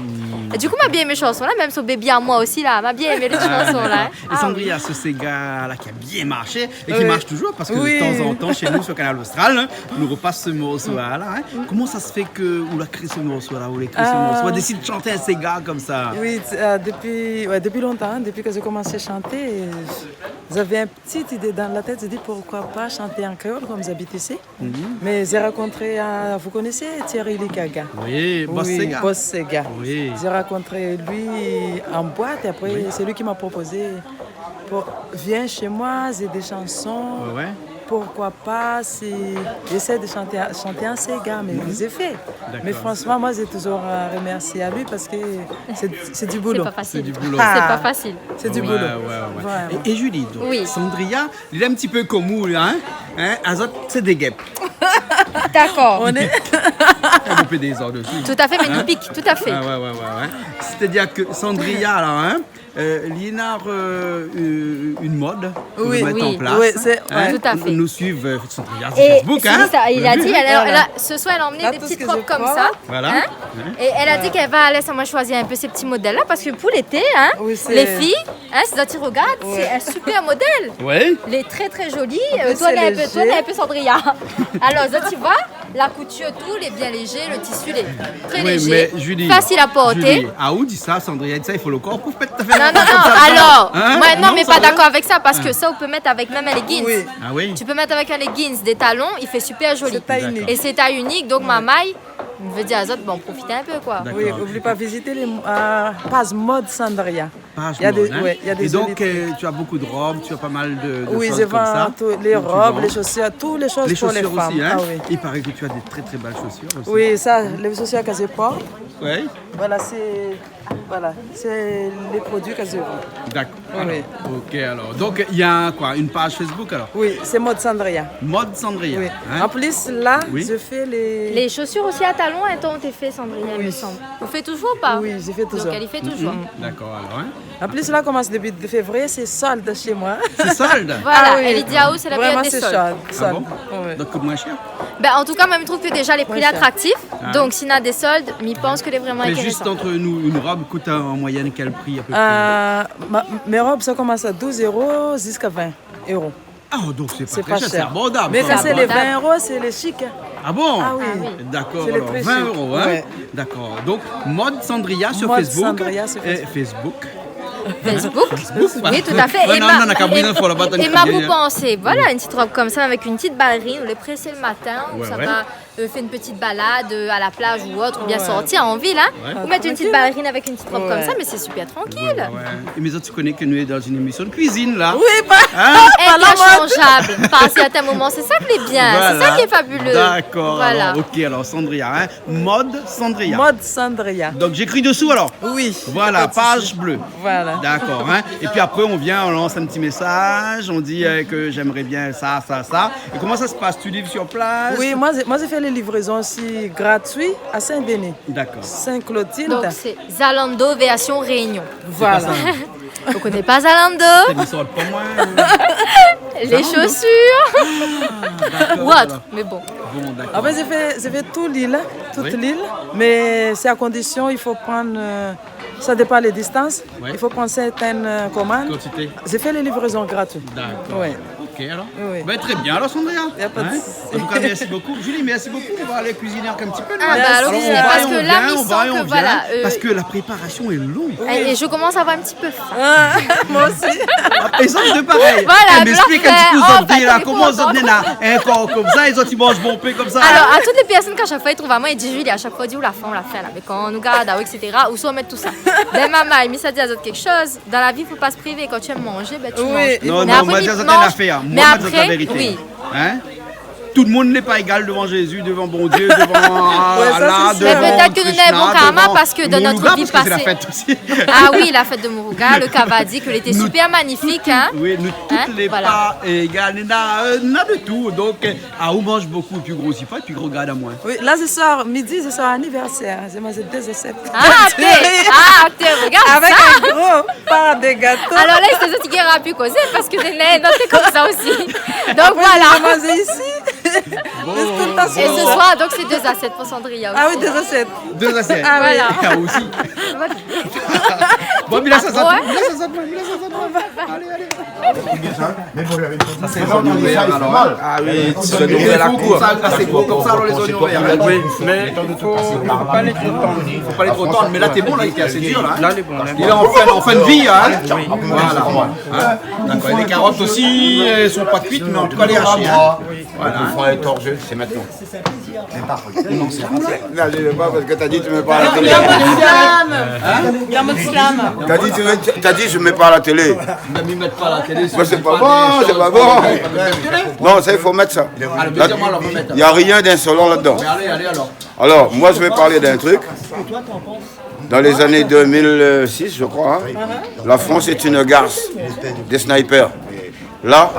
Et du coup, m'a bien aimé chanson là, même son bébé à moi aussi là, m'a bien aimé les chansons là. Et Sandria, ce Sega là qui a bien marché et qui marche toujours parce que de temps en temps chez nous sur Canal Austral, hein, on nous repasse ce morceau là. Hein. Comment ça se fait que vous l'avez créé ce morceau là, vous l'avez créé ce morceau, on décide de chanter un Sega comme ça? Oui, depuis longtemps, depuis que j'ai commencé à chanter, j'avais une petite idée dans la tête, j'ai dit pourquoi pas chanter en créole comme j'habite ici. Mais j'ai rencontré, vous connaissez Thierry Likaga? Oui, Boss Sega. Boss Sega. Oui. J'ai rencontré lui en boîte et après c'est lui qui m'a proposé, viens chez moi, j'ai des chansons. Pourquoi pas si j'essaie de chanter un Sega, mais j'ai fait. Mais franchement, moi j'ai toujours remercié à lui parce que c'est du boulot. C'est pas facile. C'est du boulot. C'est pas facile. C'est du boulot. Et Julie, donc, Sandria, il est un petit peu comme vous, là, hein? Azot, c'est des guêpes. D'accord. On est. On peut des ordres dessus. Tout à fait, mais nous pique, tout à fait. Ouais. C'est-à-dire que Sandria, là, hein? Lina une mode pour mettre en place. Oui, tout à fait. Nous suivre sur Et Facebook. Hein? Ça, il a dit, ce soir, elle a emmené des petites robes comme ça. Voilà. Hein? Et elle a dit qu'elle va laisser moi choisir un peu ces petits modèles-là parce que pour l'été, hein, les filles, hein, si tu regardes, c'est un super modèle. Oui. Elle est très très jolie. Toi, elle est un peu Sandria. Alors, ça, tu vois, la couture, tout, elle est bien léger, le tissu, il est très léger, mais Julie, facile à porter. Julie, où dit ça, Sandria? Ça, il faut le corps pour faire. Non, alors, moi, mais pas d'accord avec ça parce que ça, on peut mettre avec même un leggings. Oui. Ah oui? Tu peux mettre avec un leggings, des talons, il fait super joli. C'est taille unique. Et c'est taille unique, donc ma maille, je veux dire à Azot, bon, profitez un peu quoi. Oui, n'oublie pas visiter les pages mode Sandria. Page Il y a mode, des, il y a des et donc, tu as beaucoup de robes, tu as pas mal de oui, choses je comme ça. vends les robes, les chaussures, toutes les choses pour les chaussures femmes. aussi, hein? Ah, oui. Il paraît que tu as des très très belles chaussures aussi. Oui, ça, les chaussures que je porte. Oui. Voilà, c'est les produits que je vends. D'accord. Oui. Ok, alors. Donc, il y a quoi? Une page Facebook alors? Oui, c'est mode Sandria. Mode Sandria. Oui. Hein? En plus, là, je fais Les chaussures aussi à talons, elles t'ont été faites, Sandrine, il me semble. Vous faites toujours ou pas? Oui, j'ai fait toujours. Donc, elle y fait toujours. D'accord, alors. Hein? En plus, là, commence début de février, c'est solde chez moi. C'est solde? Voilà, elle dit à où c'est la période des soldes. Vraiment, c'est solde. Donc, coûte moins cher? Ben, en tout cas, moi, je trouve que déjà les prix Moins sont cher. attractifs. Donc, s'il y a des soldes, je pense que c'est vraiment Mais intéressant. juste entre nous, une robe coûte en moyenne quel prix à peu près? Mes robes, ça commence à 12 € jusqu'à 20 €. Ah, donc c'est C'est pas pas très cher, c'est cher. abordable. Mais ça. quand c'est les 20 €, c'est les chics. Ah bon? Ah oui. D'accord, C'est les alors très 20 chics. €, hein? Ouais. D'accord. Donc, mode Sandria sur Mode Facebook. Sandria sur Facebook. Et Facebook. Facebook. bah. Oui, tout à fait. Ouais, Et non, ma- non, on a qu'à bouger, faut la battre, et on ma dit, vous hein. pensez, voilà, une petite robe comme ça avec une petite ballerine, on les presser le matin, ou Ouais, ça ouais. va faire une petite balade à la plage ou autre, ou bien sortir en ville, hein. Ouais. Ou mettre une petite ballerine avec une petite robe comme Ouais. ça, mais c'est super tranquille. Et mais autres, tu connais que nous sommes dans une émission de cuisine là. Oui, Hein? Interchangeable. Par certains moments, c'est ça qui est bien, c'est ça qui est fabuleux. D'accord. Voilà. Alors, ok, alors Sandria, hein? Mode Sandria. Mode Sandria. Donc j'écris dessous alors. Oui. Voilà, Pas de souci. page bleue. Voilà. D'accord. Hein? Et puis après, on vient, on lance un petit message, on dit que j'aimerais bien ça. Et comment ça se passe? Tu livres sur place? Oui, moi j'ai fait les livraisons aussi gratuites à Saint-Denis. D'accord. Saint-Clotilde. Donc c'est Zalando version Réunion. Voilà. On connaît pas Zalando? Ils sortent pas moins. Les chaussures D'accord, ou autre, voilà. mais bon. Bon, d'accord. Après, j'ai fait toute l'île, mais c'est à condition, il faut prendre, ça dépend des distances, Ouais. il faut prendre certaines commandes. Quantité. J'ai fait les livraisons gratuites. D'accord. Ouais. Ok alors. Oui. Ben, très bien alors Sandria. Y a pas de Hein? souci. En tout cas, merci beaucoup. Julie, merci beaucoup. On va aller cuisiner un petit peu. Ah, bah, alors, on c'est va parce et on que là, vient, il on sent va et que on vient, voilà, parce que la préparation est longue. Et je commence à avoir un petit peu faim. Moi aussi. Ils ont de pareil. Voilà, Elle m'explique blanc un petit peu fait. aujourd'hui là, Oh, comment ils ont fait, donné là, un corps comme ça, ils ont ils mangent bon pain comme ça. Alors, à toutes les personnes qu'à chaque fois ils trouvent à moi, ils disent Julie, à chaque fois, ils disent, où la faim, là. Mais quand on nous garde, etc., où soit on met tout ça. Ben, maman, il ça dit à d'autres quelque chose. Dans la vie, il ne faut pas se priver. Quand tu aimes manger, ben, tu Oui. manges. Non, Mais non, après, moi, tu je dis manges. l'affaire. Mais Moi, je dis la après, vérité. oui. Hein? Tout le monde n'est pas égal devant Jésus, devant bon Dieu, devant ça, Allah, c'est sûr. devant Mais peut-être que nous n'avons bon karma parce que dans notre vie parce que c'est la passée. fête aussi. Ah oui, la fête de Muruga, le Kavadi, qu'elle était super magnifique. Hein? Oui, nous toutes Hein? les Voilà. pas égales, il y en a de tout. Donc, on mange beaucoup, tu grossis pas, tu regardes à moins. Oui, là ce soir, midi, ce soir anniversaire. J'ai mangé 2 recettes. Regarde avec ça. un gros part de gâteau. Alors là, c'est ça qui est rapide causer parce que c'est comme ça aussi. Donc Après, voilà. j'ai mangé ici. Et ce soir, donc c'est 2 assiettes pour Cendrilla aussi. Ah oui, 2 assiettes. 2 assiettes. Ah oui. Ah, aussi. Bon, mais là, ça Ça c'est bon, alors. Ah oui, tu dois ouvrir la cour. Ça c'est bon comme ça alors les oignons verts. Oui, mais il ne faut pas les trop tendre. Il faut pas les trop tendre, mais là t'es bon, là il était assez dur là. Là il est bon. Il est en fin de vie hein. Voilà. D'accord. Les carottes aussi, elles sont pas cuites, mais en tout cas les hachées. Voilà. Il faut être torgé, c'est maintenant. Non, c'est après. Là, je ne pas parce que t'as dit tu ne mets pas à la télé. Il est en mode slam. T'as dit je ne mets pas à la télé. Ne m'y mettre pas à la télé. C'est pas bon, c'est pas bon. Non, ça il faut mettre ça. Il n'y a rien d'insolent là-dedans. Allez alors. Alors, moi je vais parler d'un truc. Dans les années 2006, je crois, hein, la France est une garce des snipers. Là,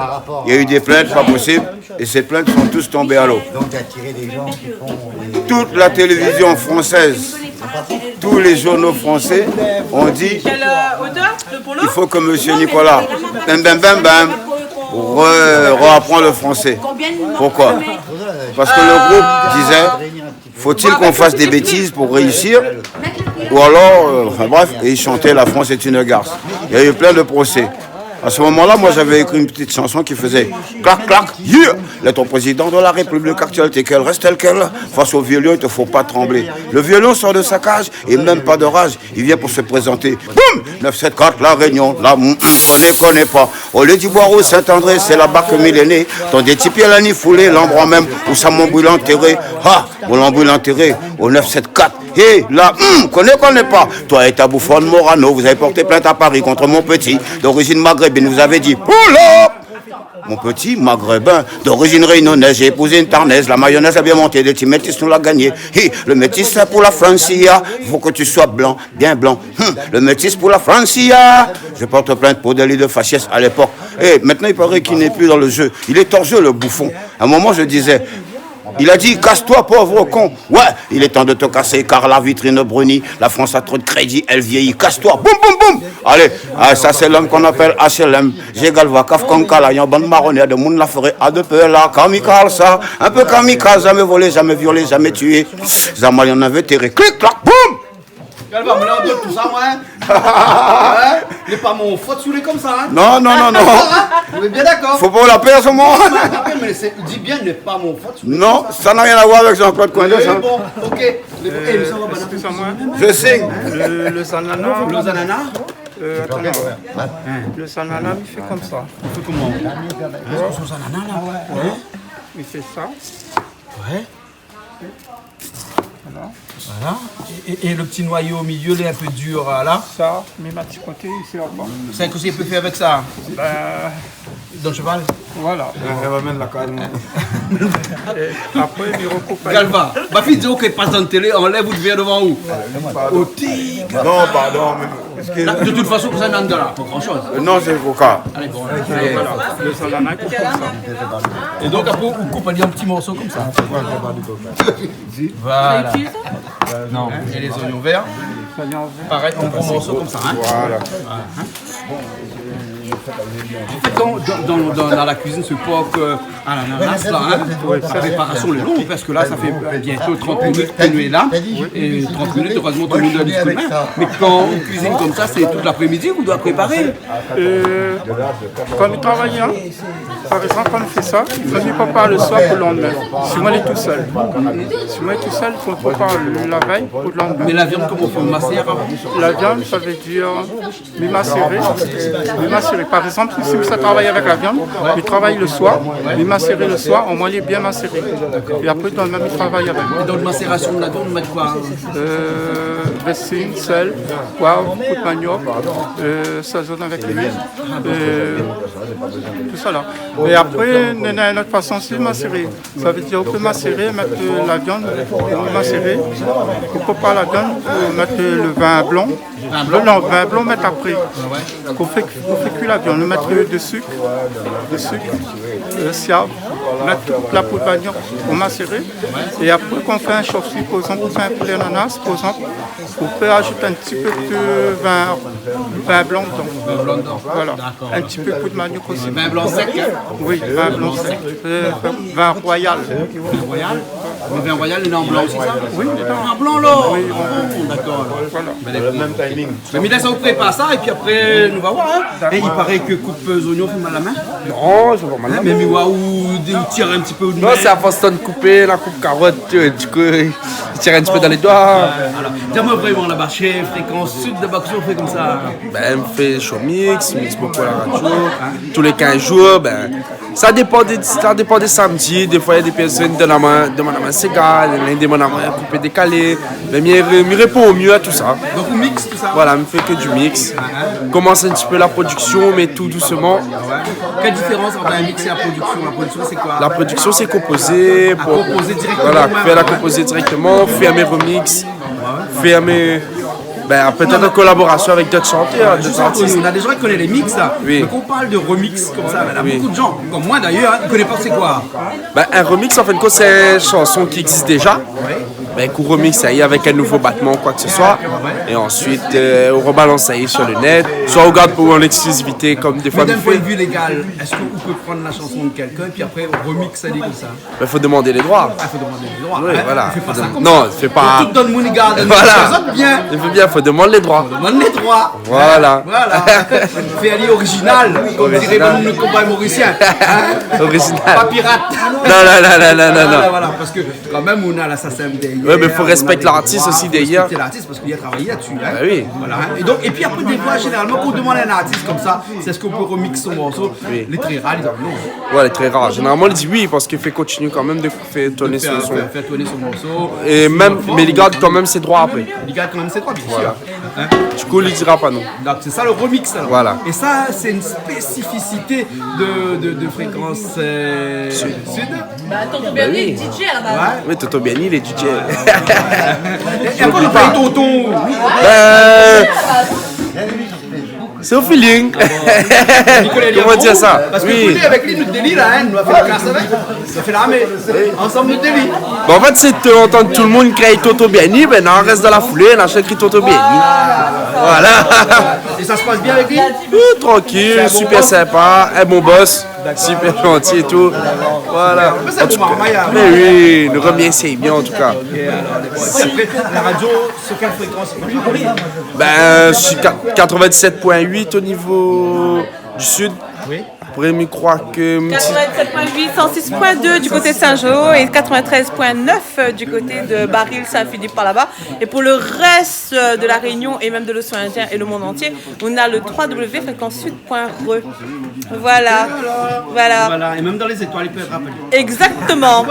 il y a eu des plaintes, pas possible, et ces plaintes sont tous tombées à l'eau. Toute la télévision française, tous les journaux français ont dit il faut que M. Nicolas reapprend le français. Pourquoi? Parce que le groupe disait faut-il qu'on fasse des bêtises pour réussir? Ou alors, enfin bref, et ils chantaient la France est une garce. Il y a eu plein de procès. À ce moment-là, moi j'avais écrit une petite chanson qui faisait clac clac, yeah! L'être président de la République actuelle, t'es qu'elle reste telle qu'elle. Face au violon, il ne te faut pas trembler. Le violon sort de sa cage et même pas de rage. Il vient pour se présenter. Boum! 974, la Réunion, là, on connaît pas. Au lieu du boire au Saint-André, c'est la barque millénée. Ton des types, la ni foulée, l'endroit même où ça m'embrouille enterré. Ah! On l'embrouille enterré au 974. Hé, là, connaît pas. Toi et ta bouffonne Morano, vous avez porté plainte à Paris contre mon petit, d'origine maghrébine. Vous avez dit, oula! Mon petit maghrébin, d'origine réunionnaise, j'ai épousé une tarnaise. La mayonnaise a bien monté, le petit métis nous l'a gagné. Hi, le métis c'est pour la Francia. Il faut que tu sois blanc, bien blanc. Le métis pour la Francia. Je porte plainte pour délit de faciès à l'époque. Et maintenant, il paraît qu'il n'est plus dans le jeu. Il est hors jeu, le bouffon. À un moment, je disais, il a dit, casse-toi, pauvre con. Ouais, il est temps de te casser, car la vitrine brunit. La France a trop de crédit, elle vieillit. Casse-toi, boum, boum, boum. Allez, ça c'est l'homme qu'on appelle HLM. J'ai galva, kaf, konkala, yon bande marronnière de moun la forêt, à de peu là, kamikaze, ça. Un peu kamikaze, jamais volé, jamais violé, jamais tué. Zamal, y'en avait terré. Clic, clac, boum. Calva, mais là on donne tout ça, moi. Hein? Il n'est pas mon faute sous les comme ça. Hein? Non. Vous êtes bien d'accord? Faut pas la paix à ce moment. Mais dis bien, n'est pas mon faute. Non, ça n'a rien à voir avec Jean-Claude Coindeau. Oui, bon, ok. Je sais. Le sanana. Le zanana. Attendez. Le sanana, il fait comme ça. Il fait comment? Son zanana là. Ouais. Il fait ça. Ouais. Voilà. Et le petit noyau au milieu, il est un peu dur là. Ça, mais ma petite côté, ici là-bas. C'est que c'est peut faire avec ça. Dans le cheval. Voilà. Elle va mettre la canne. Après, il recoupe. Galva, ma fille dit ok, passe dans la télé, enlève vous devient devant où? Au tigre. Non, pardon. Là, de toute façon, vous avez un dollar, pas grand chose. Non, c'est le coca. Allez, bon. Le salana, il coupe comme ça. Et donc, après, on coupe un petit morceau comme ça. Voilà. Non, et les oignons verts. Pareil, un gros morceau comme ça. Hein. Voilà. Dans la cuisine, ce porc à l'ananas, là, hein, sa préparation est longue parce que là, ça fait bientôt 30 minutes que nous est là. Et 30 minutes, heureusement, tout le monde a disponible. Mais quand on cuisine comme ça, c'est toute l'après-midi qu'on doit préparer. Quand il travaille, hein, par exemple, quand on fait ça, il faut préparer le soir pour le lendemain. Si moi, il est tout seul. Si moi, il est tout seul, il faut préparer la veille pour le lendemain. Mais la viande, comment on fait macérer? La viande, ça veut dire macérer. Par exemple, si ça travaille avec la viande, il travaille le soir, il macérer le soir, au moins il est bien macéré. Et après, dans le même, il travaille avec. Et dans la macération de la viande, on met quoi? Dressing, sel, poivre, coup de manioc, saisonne avec l'huile, tout ça là. Et après, il y a une autre façon aussi de macérer. Ça veut dire qu'on peut macérer, mettre la viande, macérer. On peut pas la viande, mettre le vin blanc. Le vin blanc, mettre après. Qu'on fait cuire cuire la viande, mettre de sucre, siave, mettre toute la poudre d'oignon pour macérer. Et après qu'on fait un chauve-souris, par exemple, pour faire un poulet ananas, par exemple, on peut ajouter un petit peu de vin blanc dedans. Voilà. Un petit peu de poudre de manioc aussi. Vin blanc sec, hein? Oui, vin blanc sec. Vin royal. Royal? Le vin royal, il est en blanc aussi, ça? Oui, il est en blanc, là? Oui, d'accord. Voilà. Le même timing. Mais là, ça vous prépare ça, et puis après, nous va voir, hein? Et il paraît que coupe oignons fait mal à la main? Non, c'est pas mal à la main. Mais waouh, tire un petit peu de non, c'est à force de couper, la coupe carotte, du coup, il tire un petit peu dans les doigts. Dis-moi vraiment là-bas, chef, fréquence sud de Bakou, on fait comme ça. Ben, on fait show mix beaucoup à la radio. Tous les 15 jours, ben, ça dépend des samedis. Des fois, il y a des personnes de la main ségal, des mains coupé décalé. Mais je réponds au mieux à tout ça. Donc, on mixe tout ça? Voilà, on fait que du mix. Commence un petit peu la production, mais tout doucement. Quelle différence entre un mix et la production? La production, c'est quoi? La production, c'est composer. Composer directement. Voilà, faire la composer directement, faire mes remix, faire mes. Ben, peut-être en collaboration avec d'autres chanteurs, d'autres artistes. On a des gens qui connaissent les mix, là. Oui. Donc on parle de remix comme ça. Il y a beaucoup de gens, comme moi d'ailleurs, qui ne connaissent pas c'est quoi. Ben, un remix, en fin de compte, c'est une chanson qui existe déjà. Ben, qu'on remixe ça y est avec un nouveau battement ou quoi que ce soit. Et ensuite, on rebalance ça y est sur le net. Soit on garde pour l'exclusivité, comme des fois. Mais d'un point de vue légal, est-ce qu'on peut prendre la chanson de quelqu'un et puis après on remixe ça comme ça? Ben, faut demander les droits. Il faut demander les droits. Oui, hein? voilà. On fait pas ça comme non, ça. fais pas. Tout donne Money Garden. Voilà. Ça bien. Il faut bien, faut demander les droits. Demande les droits. Voilà. Voilà. Fait aller original, comme dirait le combat mauricien. Original. Pas pirate. Non. Voilà, parce que quand même on a l'assassin derrière. Ouais, mais il faut respecter l'artiste aussi derrière. Respecter l'artiste parce qu'il a travaillé là-dessus. Hein. Bah oui. Voilà. Et puis après des fois, généralement, quand on demande à un artiste comme ça, c'est est-ce qu'on peut remixer son morceau? Oui. Les très rares, ils disent non. Ouais, elle est très rare. Généralement, il dit oui parce qu'il fait continuer quand même de faire tourner son son. Faire tourner son morceau. Et même, mais il garde quand même ses droits après. Il garde quand même ses droits, bien Voilà. sûr. Hein? Du coup, il dira pas non. Donc c'est ça le remix alors. Voilà. Et ça, c'est une spécificité de fréquence sud. Bah, Tonton Bernier, il est DJ à la base. Oui, Tonton Bernier, il est DJ. Et après, on paye tonton. C'est au feeling. Comment dire ça? Parce que Oui. vous avec lui, notre délit là, nous avons fait la classe avec. Ça fait l'armée. Ensemble, notre délit. Bon, en fait, c'est entendre tout le monde crier Tonton Bernier, ben on reste dans la foulée, on achète Tonton Bernier. Voilà. Et ça se passe bien avec lui? Tranquille, super sympa, un bon boss, super gentil et tout. Voilà. En tout cas, mais oui, nous remercie bien en tout cas. Après, la radio, sur quelle fréquence? Ben, je suis 97.8 au niveau du sud. Oui. Après, je crois que. 87.8, 106.2 du côté de Saint-Jean et 93.9 du côté de Baril, Saint-Philippe par là-bas. Et pour le reste de la Réunion et même de l'océan Indien et le monde entier, on a le www.fréquencesud.re. Voilà. Voilà. Et même dans les étoiles, il peut être rappelé. Exactement.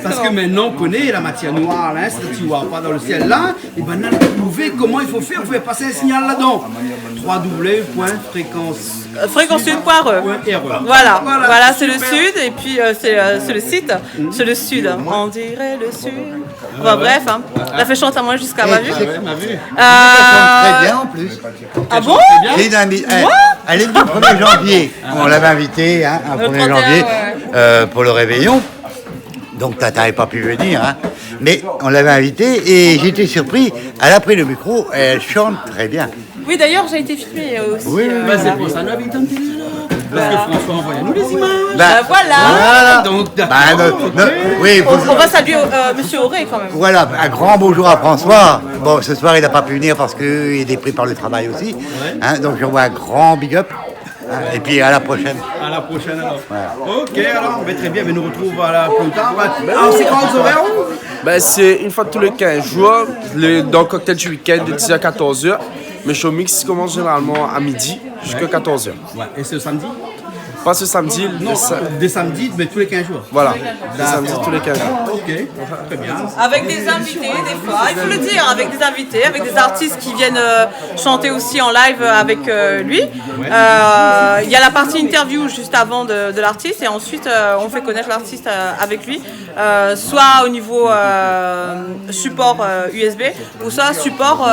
Parce que maintenant, on connaît la matière noire, là, si tu ne vois pas dans le ciel là, et ben on a trouvé comment il faut faire passer un signal là-dedans. Fréquencesud.re. Voilà, c'est le sud et puis c'est le site, c'est le sud. On dirait le sud. Bon, bref, hein. Elle fait chanter à moi jusqu'à ma vue. Très bien en plus. Ah bon? C'est une amie. Elle est venue le 1er janvier. On l'avait invitée le 1er janvier pour le réveillon. Donc Tata n'avait pas pu venir. Hein. Mais on l'avait invitée et j'étais surpris. Elle a pris le micro et elle chante très bien. Oui, d'ailleurs, j'ai été filmée aussi. Oui. C'est pour ça, nous habitons parce que François envoie-nous les images. Voilà. Donc, oui, on va saluer Monsieur Auré quand même. Voilà, un grand bonjour à François. Bon, ce soir, il n'a pas pu venir parce qu'il est pris par le travail aussi. Hein, donc, j'envoie un grand big up. Et puis, à la prochaine. À la prochaine, alors. Voilà. Ok, alors, on va très bien. Mais nous retrouvons plus tard. Alors, c'est quand les horaires? Ben, c'est une fois tous les 15 jours, dans le cocktail du week-end de 10h à 14h. Mes show mix commencent généralement à midi jusqu'à 14h. Ouais. Et c'est le samedi? Pas ce samedi. Non, des samedis, mais tous les 15 jours. Voilà, des samedis tous les 15 jours. Ok, très bien. Avec des invités, des fois, il faut le dire, avec des invités, avec des artistes qui viennent chanter aussi en live avec lui. Il y a la partie interview juste avant de l'artiste et ensuite on fait connaître l'artiste avec lui, soit au niveau support USB ou soit support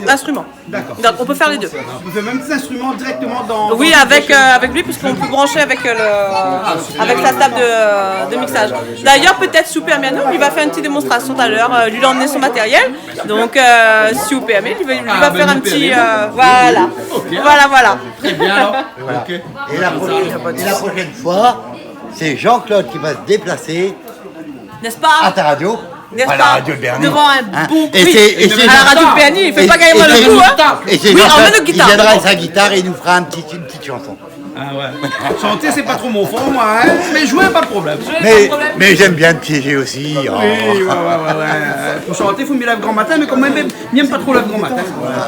instrument. D'accord. Donc on peut faire les deux. On fait même des instruments directement dans... Oui, avec lui, puisqu'on peut brancher avec sa table de mixage. D'ailleurs, peut-être Super Miano, il va faire une petite démonstration tout à l'heure, lui emmener son matériel. Donc, si vous permettez, il va faire un petit... voilà. Okay. Voilà. Très bien, alors. Voilà. Okay. Et la prochaine fois, c'est Jean-Claude qui va se déplacer n'est-ce pas à ta radio. N'est-ce à pas la radio de Berny. Devant un bon prix. Et à la radio de Berny, il ne fait pas gagner le coup. Hein. Et c'est oui, Jean-Claude, emmène le guitare. il viendra avec sa guitare et il nous fera une petite chanson. Ah ouais. Chanter, c'est pas trop mon fort, moi, hein. Mais jouer, pas de problème. Mais j'aime bien te piéger aussi. Oh. Oui, ouais. Pour chanter, il faut me lever grand matin, mais quand même, n'aime pas trop le grand matin.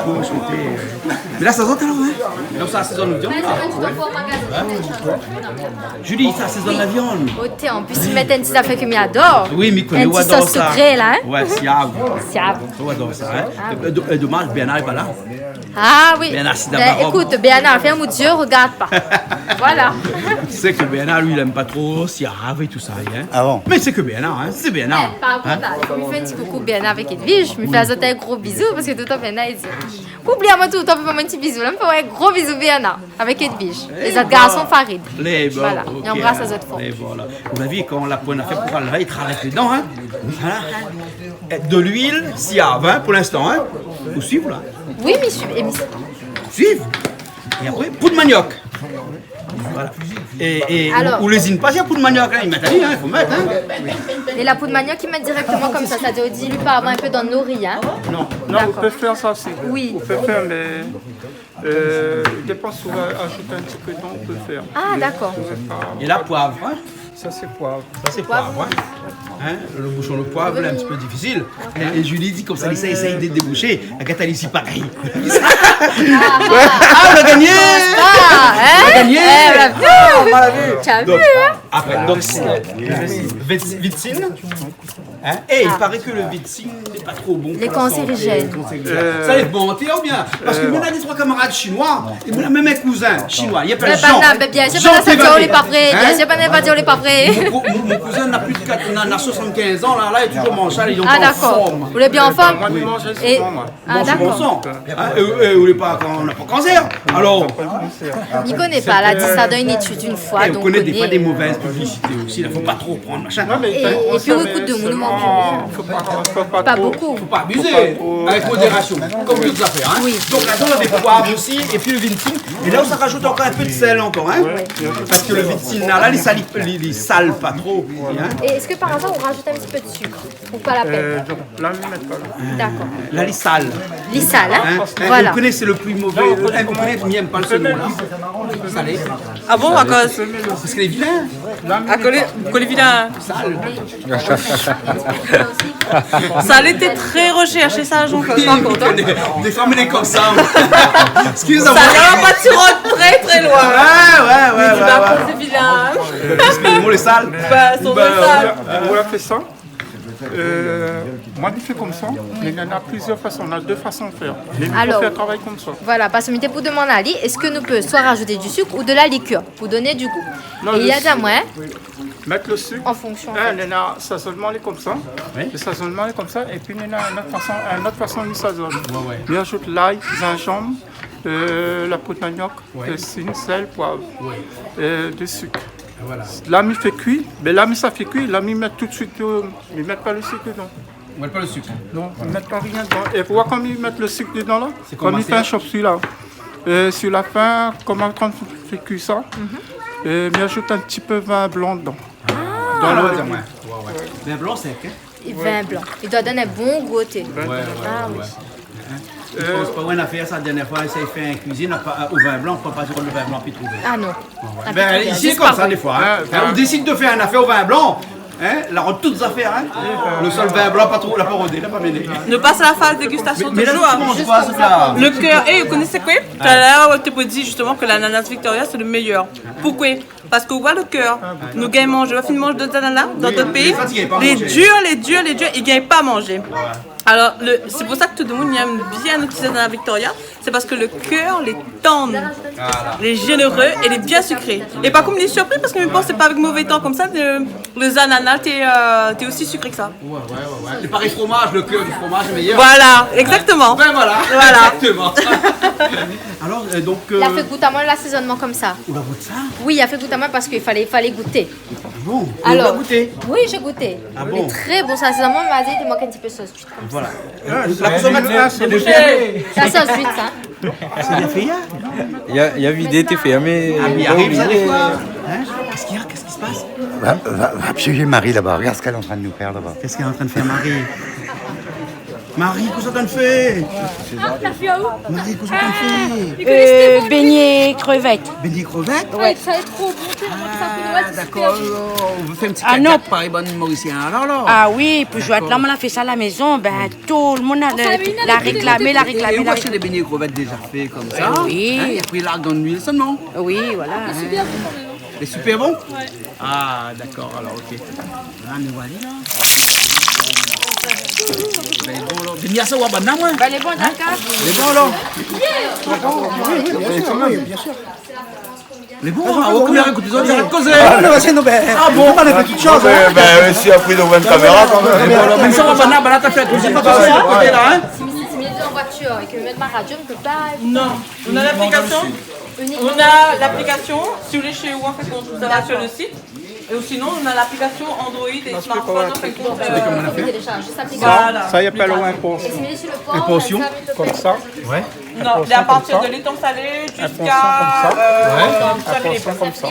Pour chanter. Mais là, ça s'entend alors, hein. Donc ça assaisonne la viande. Julie, ça assaisonne la viande. Au thé, en plus, ils mettent un petit affaire que j'adore. Oui, mais connais, un petit sauce sucrée, là. Hein? Ouais, siab. On adore ça, hein. Dommage, Bernard n'est pas là. Ah oui. Bernard, écoute, Bernard, fais un mot de Dieu, regarde pas. Voilà. Tu sais que Bernard, lui, il aime pas trop Siave et tout ça, hein. Ah bon? Mais c'est que Bernard, hein. C'est Bernard. Par contre, là, il me fait un petit coucou Bernard avec Edwige. Je me fais un gros bisou parce que tout le temps, Bernard, il dit oublie-moi tout le temps, fais-moi un petit bisou. Là, me fait un gros bisou Bernard avec Edwige. Les autres garçons Farid. Voilà. Et embrasse les autres fois. Voilà. Vous avez vu, quand on l'a point à faire pour aller, il travaille dedans, hein. Voilà. De l'huile, Siave, hein, pour l'instant, hein. Vous suivez, là? Oui, monsieur. Suivez. Et après, poudre de manioc. Voilà. Et alors, ou lésine pas, il y a poudre de manioc, hein. Ils mettent à lui, hein, il faut mettre. Hein. Et la poudre de manioc, ils mettent directement comme ça, c'est-à-dire dilue pas avant un peu dans nos riz. Hein. Non, vous pouvez faire ça aussi. Oui. Vous pouvez faire, mais il dépend si vous ajoutez un petit peu d'eau, on peut faire. Ah, d'accord. Et la poivre, hein. Ça, c'est poivre. Ça, c'est poivre, hein. Le bouchon de poivre, là, un petit peu difficile. Et Julie dit comme ça, il essaye de déboucher. Agatha, elle ici, pareil. Ah, on a gagné! On a gagné! On l'a vu! Tu as vu, hein? Après, donc, Vitsine. Hein? Et il paraît que le Vitsine n'est pas trop bon. Les cancérigènes. Ça est bon, ou bien? Parce que moi, on a des trois camarades chinois, et moi, même un cousin chinois. Il y a pas de Jean. Bien sûr, pas ça dire les pas vrai. Bien sûr, pas dire les pas vrai. Mon cousin n'a plus de 75 ans, là, il est toujours manchal, il est en forme. Vous l'êtes bien en forme? Moi, je mange souvent, moi. Ah, d'accord. Et vous n'avez pas cancer? Alors? Il ne connaît pas, elle a dit ça dans une étude une fois. On connaît des fois des mauvaises publicités aussi, il ne faut pas trop prendre, machin. Et puis, écoute de nous manque. Pas beaucoup. Il ne faut pas abuser, avec modération, comme toutes les affaires. Hein. Oui. Donc là-dedans, on a des poivres aussi, et puis le Vitsine. Et là, on s'en rajoute encore un peu de sel encore, hein. Parce que le Vitsine, là, il sale pas trop. Hein. Et est-ce que par hasard, on rajoute un petit peu de sucre? Ou pas la peine? Là, on ne met pas. D'accord. Là, il sale. Il sale, hein. Voilà. Vous connaissez le plus mauvais. Vous connaissez, il n'aime pas le second, là. Salé. Ah bon, à cause? Parce que les vilains. À cause les vilains. Sale. Ça a été très recherché, ça, Jean-Claude. Des femmes, elle est comme ça. Excusez-moi. Ça va pas sur très très loin. Ouais. Mais à cause des vilains. Parce que les sales. Sont des sales. On a fait ça. Moi, je fais comme ça, mais il y en a plusieurs façons. On a deux façons de faire. Mais il faut faire travail comme ça. Voilà, parce que pour demander à Ali, est-ce que nous pouvons soit rajouter du sucre ou de la liqueur pour donner du goût? Non, et il y a d'un moyen. Mettre le sucre. En fonction. Il y en a saisonnement comme ça. Le saisonnement est comme ça. Et puis il y en a une autre façon de saisonner. Il ajoute l'ail, gingembre, la poudre de manioc, cyne, sel, poivre, du sucre. Voilà. Là, il fait cuire. Mais là, ça fait cuire. Là, il met tout de suite. Ils ne mettent pas le sucre dedans. Ils ne mettent pas le sucre? Non, ils ne mettent pas rien dedans. Et vous voyez comme ils mettent le sucre dedans là? Comme ils font un chop celui-là. Sur la fin, comment quand on fait cuire ça, ils ajoutent un petit peu de vin blanc dedans. Dans le vin blanc sec, hein? Vin blanc. Il doit donner un bon goût. Ah oui. Je pense pas une affaire, ça, la dernière fois, ça fait une cuisine au vin blanc, on ne peut pas dire le vin blanc puis trouver. Ah non. Ici, c'est comme ça, des fois. On décide de faire une affaire au vin blanc. Hein, la rend toutes affaires, hein. Le seul vin blanc, pas trop, la parodie, la pas mêlée. Nous passe à la phase dégustation Mais là, toujours. tu manges quoi, ce plat? Le cœur. Et vous connaissez quoi? Tout à l'heure, on te dit justement que l'ananas Victoria, c'est le meilleur. Pourquoi? Parce qu'on voit le cœur. Nous gagnons manger. On mange d'autres ananas dans d'autres pays. Les durs, ils ne gagnent pas à manger. Alors, c'est pour ça que tout le monde aime bien utiliser l'ananas Victoria. C'est parce que le cœur, les tendre, les généreux et les bien sucrés. Et pas comme les surpris, parce que je pense que c'est pas avec mauvais temps comme ça. Les ananas, t'es aussi sucré que ça. Ouais. C'est pareil fromage, le cœur du fromage est meilleur. Voilà, exactement. Ben voilà. Exactement. Alors, donc. Il a fait goûter à moi l'assaisonnement comme ça. On a goûté ça? Oui, il a fait goûter à moi parce qu'il fallait goûter. Bon, alors, on a goûté? Oui, j'ai goûté. Ah Il est très bon, cet assaisonnement, il m'a dit, il manque un petit peu de sauce. Voilà. La sauce huître, ça. C'est bien fait, Il a vidé tes fait, mais. Ah, mais arrive ça des fois. Qu'est-ce qu'il y a? Qu'est-ce qui se passe? Va piéger Marie là-bas. Regarde ce qu'elle est en train de nous faire là-bas. Qu'est-ce qu'elle est en train de faire, Marie? Marie, qu'est-ce que t'en fais? Marie, qu'est-ce que t'en fais? Beignet crevettes. Beignet crevettes? Ouais, ça est trop bon. D'accord, on veut faire un petit caca par les bonnes Mauriciens. Alors. Ah oui, puis je vois là, on a fait ça à la maison, ben tout le monde l'a réclamé. Et où acheter des beignets crevettes déjà faits comme ça? Oui. Et après, là, dans l'huile seulement? Oui, voilà. C'est super bon? Ouais. Ah, d'accord, alors, ok. Là, nous voilà, là. Ben bon, là. Des miasses ou abandon, moi? Ben, les bons, d'accord. Les bons, là. Oui, bien sûr. Les bons, combien écoute, ils ont déjà causé. Ah bon, on a fait toutes choses. Ben, si a pris de 20 caméras quand même. Mais ça, abandon, ben là, t'as fait tout ça, pas de côté là, hein? Si mieux en voiture et que mettre ma radio, on ne peut pas. Non, on a l'application. On a l'application. Si vous voulez chez vous, en fait, on vous a sur le site. Et sinon, on a l'application Android et smartphone. En fait, ça y appelle un portion. Une portion comme ça. Ouais. Non, à partir de l'étang salé jusqu'à. Comme ça.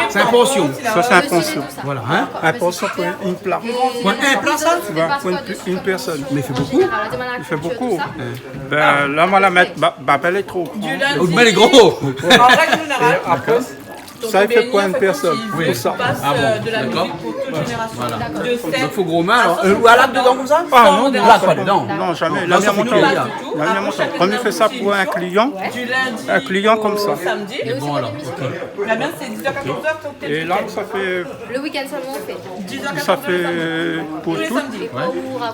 C'est un portion. Ça, c'est un portion. Voilà, hein? Un portion pour une plat. Pour un plat, ça? Pour une personne. Mais il fait beaucoup. Il fait beaucoup. Ben, là, on va la mettre. Elle est trop. Mais elle est gros. En règle générale. Après, ça, il fait pour une personne. Oui, pour ça. Ah bon, de la d'accord. musique pour toute génération. Voilà. De Donc, 7 faut gros main, alors. Ou à l'acte dedans, comme ça? Ah non, là, pas dedans. Non, jamais. Là, La ça mienne fait monte. tout. La mienne monte. On fait ça pour un client. du lundi Un client comme ça. au samedi. Bon, alors, ok. La mienne, c'est 10h-14h. Et là, ça fait. Le week-end seulement, on fait. 10h-14h. Ça fait pour Tous les tout. samedis.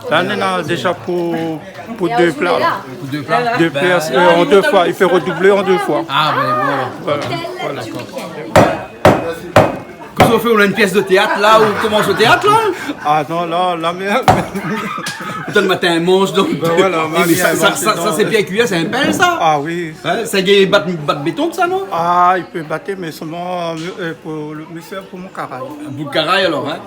Là, on a déjà pour deux plats. Deux plats. Deux plats en deux fois. Il fait redoubler en deux fois. Ah, ben bon. Voilà. Qu'est-ce qu'on fait? On a une pièce de théâtre là, où on commence au théâtre là? Ah non, là, la merde. Putain, le matin, on mange donc. Ben voilà, Mais ça c'est bien cuit, c'est un pain ça? Ah oui. Hein, ça gagne battre béton que ça, non? Ah, il peut battre, mais seulement pour le faire pour mon caraï. Un bout de caraï alors, hein?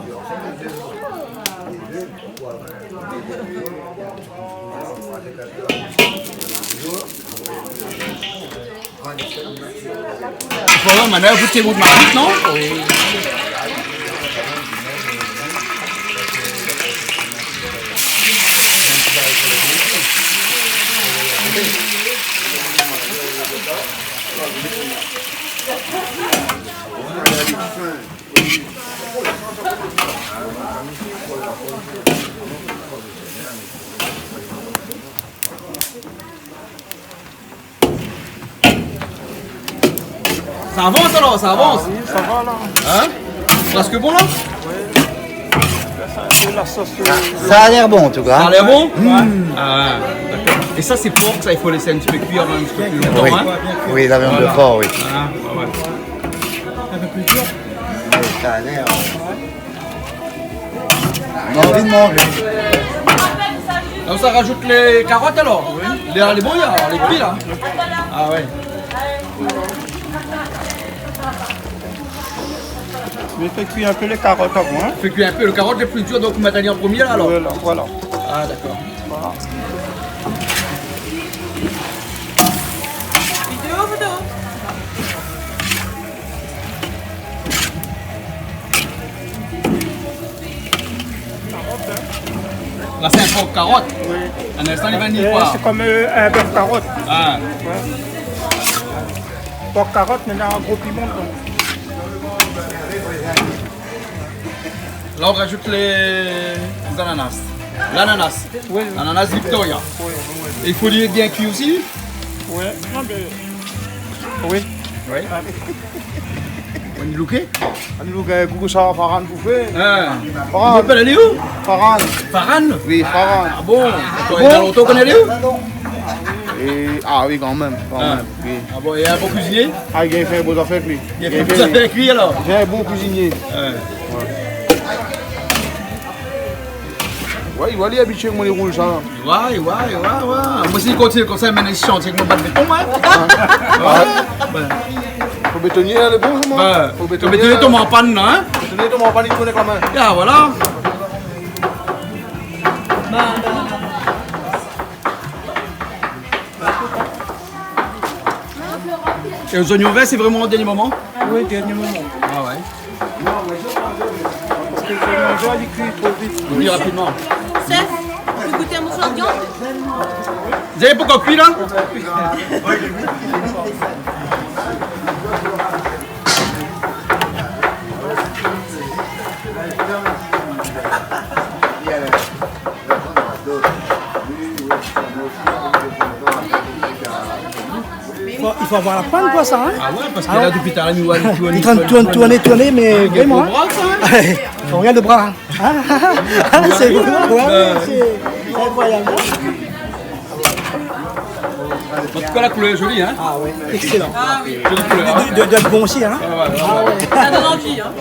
Il faut vraiment maintenant goûter votre marmite, non? Oui. Ça avance alors, ça avance. Ah, oui, ça va là. Hein? Presque bon là? Oui. La sauce. Ça a l'air bon en tout cas. Ça a l'air bon? Ah, d'accord. Et ça c'est porc, ça il faut laisser un petit peu cuire un petit peu plus longtemps. Oui, Hein? oui, la viande de porc, oui. Ah, ouais. Un peu plus dur. Ça a l'air. On a envie de manger. Donc ça rajoute les carottes alors? Oui. Les bons, alors, les petits là? Ah ouais. Mais fais cuire un peu les carottes avant. Hein. Fais cuire un peu, le carotte est plus dur, donc vous mettez en premier là alors? Voilà. Ah d'accord. Voilà. Vidéo. Là c'est un porc carotte? Oui. Un instant il va nier quoi? C'est comme un beurre carotte. Ah. Ouais. Porc carotte, mais il y a un gros piment dedans. Là, on rajoute les ananas. L'ananas. Oui. L'ananas Victoria. Et il faut lui bien cuit aussi. Oui. Oui. Oui. On est looké? On est looké, coucou ça, Farhan Bouffé. Farhan. Vous m'appelez, elle est où? Farhan. Farhan? Oui, Farhan. Ah bon? Il y a longtemps qu'on est où? Ah oui, quand même. Oui. Ah bon, et un bon cuisinier? Ah, il a fait un beau affaire avec lui. Il a fait un beau affaire avec lui alors? J'ai un bon cuisinier. Ouais, il va aller habituer avec moi les roules, ça. Ouais. Moi, si il continue comme ça, il mène les chantiers avec mon bas de béton, ouais. Faut bétonnier, le bon, moi. Faut bétonnier ton en panne, hein? Bétonnier ton en panne, il connaît quand même. Ah, voilà. Et aux oignons verts, c'est vraiment au dernier moment? Oui, dernier moment. Ah ouais. Parce que les oignons verts, ils cuisent trop vite. Il cuit rapidement. Chef, vous goûtez un morceau de viande? Vous avez pourquoi cuit là? Il faut avoir la panne, quoi, ça, hein? Ah ouais, parce que là, depuis tout à l'heure, Il tourne, mais vraiment. On regarde le bras. C'est incroyable. En tout cas, la couleur est jolie, hein? Ah ouais, excellent. Ah oui. Jolie couleur. De bon aussi, hein? Ça donne envie, hein.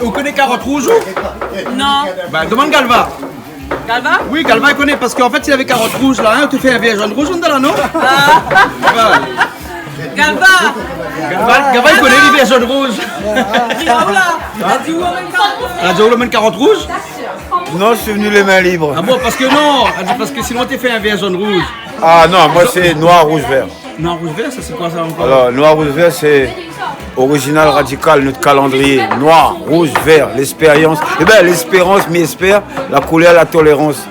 Vous connaissez carotte rouge? Non. Bah, demande Galva. Galva? Oui, Galva, il connaît parce qu'en fait, s'il avait carotte rouge là, hein, tu fais un vieil jaune rouge, on est là, non? Galva! Galva, il connaît les vieilles jaunes rouges. Elle a dit où le même carotte rouge? Non, je suis venu les mains libres. Ah bon, parce que non, elle dit parce que sinon tu fais un vieil jaune rouge. Ah non, moi c'est noir, rouge, vert. Noir, rouge, vert, ça c'est quoi ça encore? Alors, noir, rouge, vert, c'est original, radical, notre calendrier. Noir, rouge, vert, l'expérience. Eh bien, l'espérance m'y espère, la couleur, la tolérance.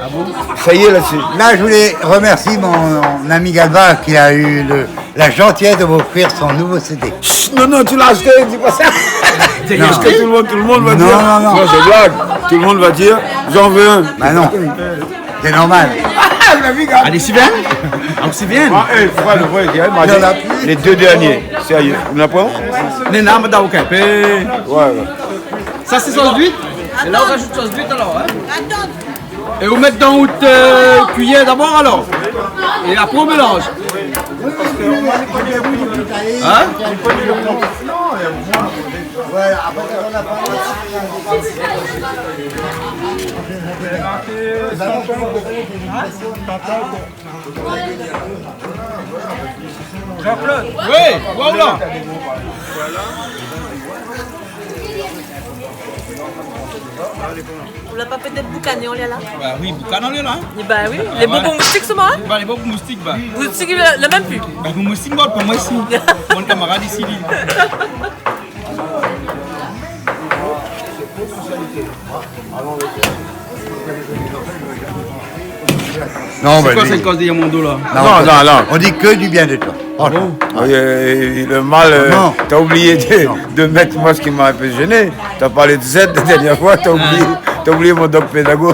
Ah bon? Ça y est là-dessus. Là, je voulais remercier mon ami Galva qui a eu la gentillesse de m'offrir son nouveau CD. Chut, non, tu l'as acheté, dis pas ça. Non. J'ai acheté, tout le monde va dire. Non. Moi, je blague. Tout le monde va dire, j'en veux un. Bah non, c'est normal. Allez, c'est bien? Ah, c'est bien? Pourquoi le vrai, les deux derniers, sérieux. Vous n'avez pas? Les names d'Aouka. Ouais. Ça c'est sauce d'huile? Et là on rajoute sauce d'huile alors, hein? Et vous mettez dans une cuillère d'abord alors? Et après on mélange? Hein? Jean-Claude. Oui, voilà. On l'a pas peut-être boucané, on est là? Bah oui, boucan on est là. Bah oui, les bonbons moustiques c'est moi? Bah les bonbons moustiques, bah. Moustiques, le même plus. Bah vous moustiques, moi, pas moi ici. Mon camarade ici, lui. Non, c'est quoi cette cause de Yamondo là? Non. On dit que du bien de toi. Ah, le mal, t'as oublié de mettre moi ce qui m'a un peu gêné. T'as parlé de Z la dernière fois, t'as oublié mon doc pédago.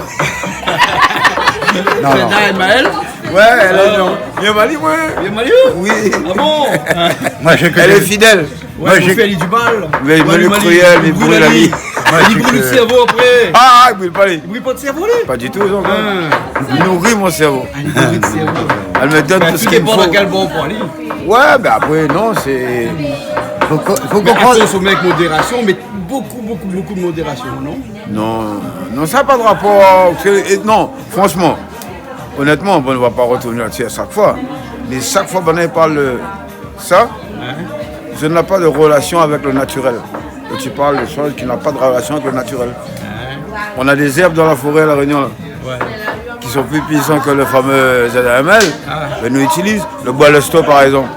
Non. C'est Maël? Ouais, elle est non. Bien Mali, ouais. Bien Mali? Oui. Ah bon? Moi, je elle est fidèle. Ouais, moi, j'ai fait du bal. Mais il brûle cruel, il brûle la vie. Il brûle le cerveau après. Ah, il brûle pas les. Il brûle pas de cerveau, lui? Pas du tout, non. Il nourrit mon cerveau. Il nourrit le cerveau. Elle me donne tout ce qu'il me faut. À quel bon pour aller? Ouais, ben après, non, c'est. Faut comprendre. Consommer avec modération, mais beaucoup de modération, non? Non, ça n'a pas de rapport. Non, franchement, honnêtement, on ne va pas retourner là-dessus à chaque fois. Mais chaque fois qu'on parle de ça, je n'ai pas de relation avec le naturel. Et tu parles de choses qui n'ont pas de relation avec le naturel. On a des herbes dans la forêt à La Réunion, là, qui sont plus puissants que le fameux ZAML. Mais nous utilisons le bois lesto, par exemple.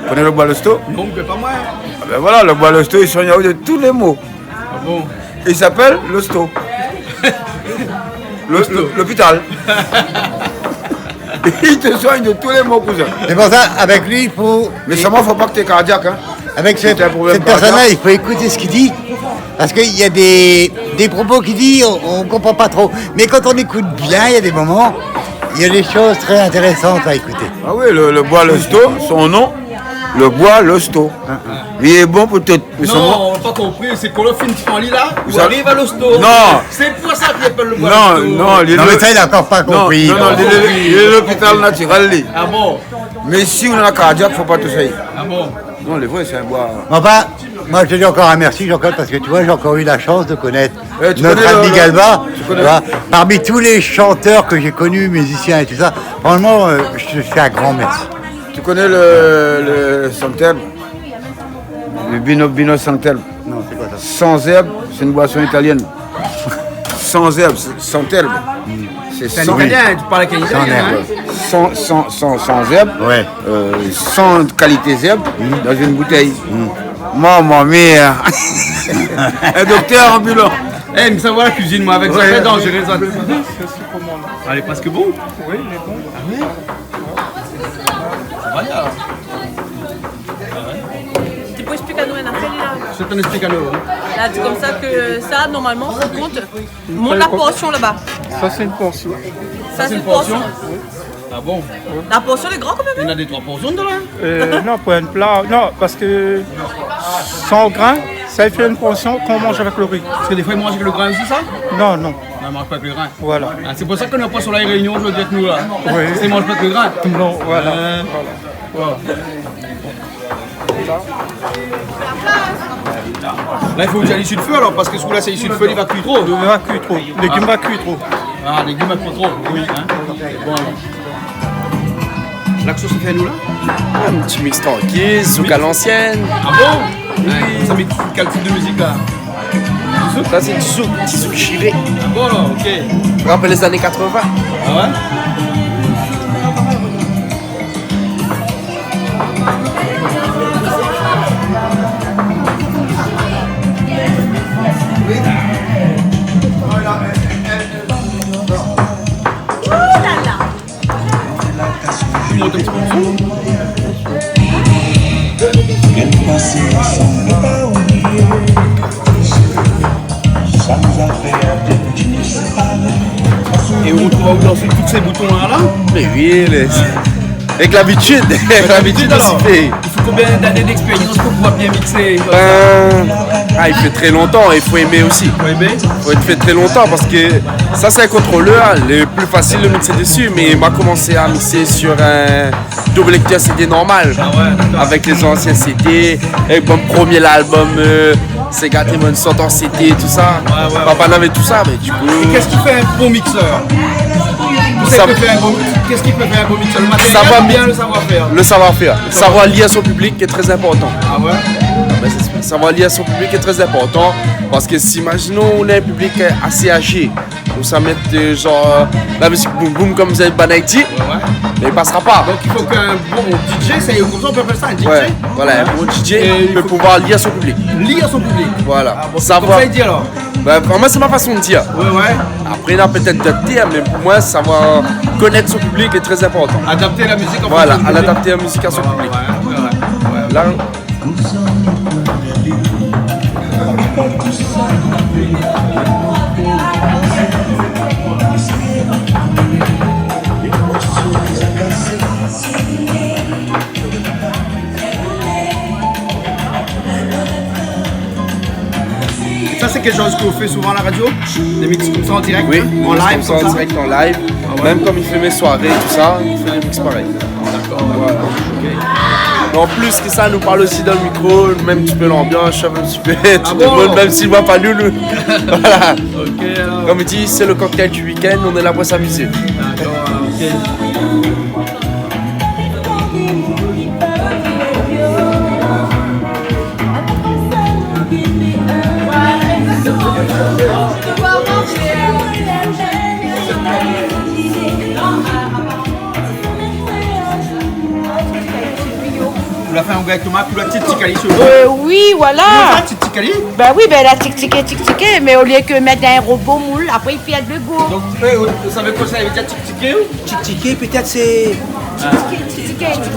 Vous connaissez le bois lesto? Non, mais pas moi. Ben voilà, le bois lesto, il soigne de tous les maux. Ah bon? Il s'appelle l'hosto. L'hôpital. Il te soigne de tous les maux, cousin. C'est pour ça, avec lui, il faut... Mais seulement, il ne faut pas que tu es cardiaque. Hein. avec cette personne-là, il faut écouter ce qu'il dit. Parce qu'il y a des propos qu'il dit, on ne comprend pas trop. Mais quand on écoute bien, il y a des moments, il y a des choses très intéressantes à écouter. Ah oui, le bois Losto, son nom, le bois Losto. Il est bon pour tout. Non, on n'a pas compris, c'est qu'on le film qui là, vous arrivez à l'hosto. Non. C'est pour ça qu'il appelle le bois Non, Losto. non, mais ça, il n'a encore pas compris. Non, il est l'hôpital naturel. Ah bon? Mais si on a cardiaque, il ne faut pas tout ça. Ah bon? Non, les vrais, c'est un bois. Enfin, moi je te dis encore un merci Jean-Claude parce que tu vois, j'ai encore eu la chance de connaître tu notre connais ami Galba. connais. Tu vois, parmi tous les chanteurs que j'ai connus, musiciens et tout ça, franchement, je te fais un grand merci. Tu connais le Santerre? Le Bino Santerre? Non, c'est quoi ça? Sans herbe, c'est une boisson italienne. Sans herbe, sans herbe. C'est un italien, tu parles avec un italien. Sans herbe, ouais. Sans qualité herbe, dans une bouteille. Maman mia. Un docteur ambulant. Eh, mais ça va la cuisine, moi, avec ça, Ouais. dans j'ai raison. Elle est presque bon. Oui, il est bon. Ah oui? Ça va là. Tu peux expliquer à nous un après là. Je t'en explique à nous. Là, c'est comme ça que ça, normalement, ça compte. Monte la portion là-bas. Ça, c'est une portion. Ça, c'est une portion. Ah bon? La portion est grande quand même. Il y en a des 3 portions dedans. Non, pour un plat, non, parce que 100 grains, ça fait une portion qu'on mange avec le riz. Parce que des fois, ils mangent avec le grain aussi, ça? Non, non. On ne mange pas avec le grain. Voilà. Ah, c'est pour ça qu'on n'a pas sur la réunion aujourd'hui avec nous là. Oui. Ils ne mangent pas avec le grain. Non, voilà. Voilà. Là, il faut que j'aille issu de feu alors, parce que celui-là, c'est issu de feu, il va cuire trop. Il va cuire trop. Les légumes va cuire trop. Ah, les légumes va cuire trop, oui. Hein. Bon, alors. Là, que ça se fait à nous là? Un petit mix tranquille, souk à l'ancienne. Ah bon? Oui. Ça met quel type de musique là? Ça, c'est du souk, petit souk chiré. Ah bon, alors, ok. Ça rappelle les années 80. Ah ouais? Je monte un petit peu le son. Et on trouve où lancer tous ces boutons là? Mais oui, avec l'habitude. Avec l'habitude alors. aussi. Il faut combien d'années d'expérience pour pouvoir bien mixer? Il fait très longtemps, il faut aimer aussi. Faut aimer? Faut être fait très longtemps parce que ça c'est un contrôleur, le plus facile de mixer dessus, mais il m'a commencé à mixer sur un double lecteur CD normal. Ah ouais, avec les anciens CD, avec mon premier album Sega Demon sort en CD, tout ça. Ouais. Papa n'avait tout ça, mais du coup. Et qu'est-ce qui fait un bon mixeur? Qu'est-ce qui peut faire un bon mixeur? Le matériel Ça va bien le savoir-faire. Le savoir-faire. Savoir lier à son public est très important. Ah ouais? Savoir lier à son public est très important parce que si imaginons on a un public assez âgé, où ça met genre la musique boum boum comme vous avez Banaiti, mais il passera pas. Donc il faut qu'un bon DJ, c'est comme ça on peut appeler ça un DJ. Ouais, voilà, un bon DJ peut pouvoir lier à son public. Lier à son public. Voilà. Ah, bon, Savoir. comme ça il dit alors. Ben, pour moi c'est ma façon de dire. Ouais. Après il y a peut-être d'autres termes, mais pour moi savoir connaître son public est très important. Adapter la musique en Voilà, fonction du public. adapter la musique à son public. Ouais. Là, Ça c'est quelque chose que vous faites souvent à la radio? Des mix comme ça en direct? oui, En live ça en direct, en live. Même comme il fait mes soirées, tout ça, il fait un mix pareil. D'accord. Voilà. Mais en plus que ça, nous parle aussi dans le micro, même un petit peu l'ambiance, un petit peu tout le monde, même s'il ne voit pas nous. Voilà. Ok, alors. Comme il dit, c'est le cocktail du week-end, on est là pour s'amuser. D'accord, ok. Tu l'as fait en gars avec Thomas, tu l'as petite ticali sur le Oui, voilà. La petite ticali? Ben oui, ben la tic-tiqué, mais au lieu que mettre un robot moule, après il fait de goût. Donc, vous savez quoi ça veut dire tic-tiqué ou? Tic-tiqué, peut-être c'est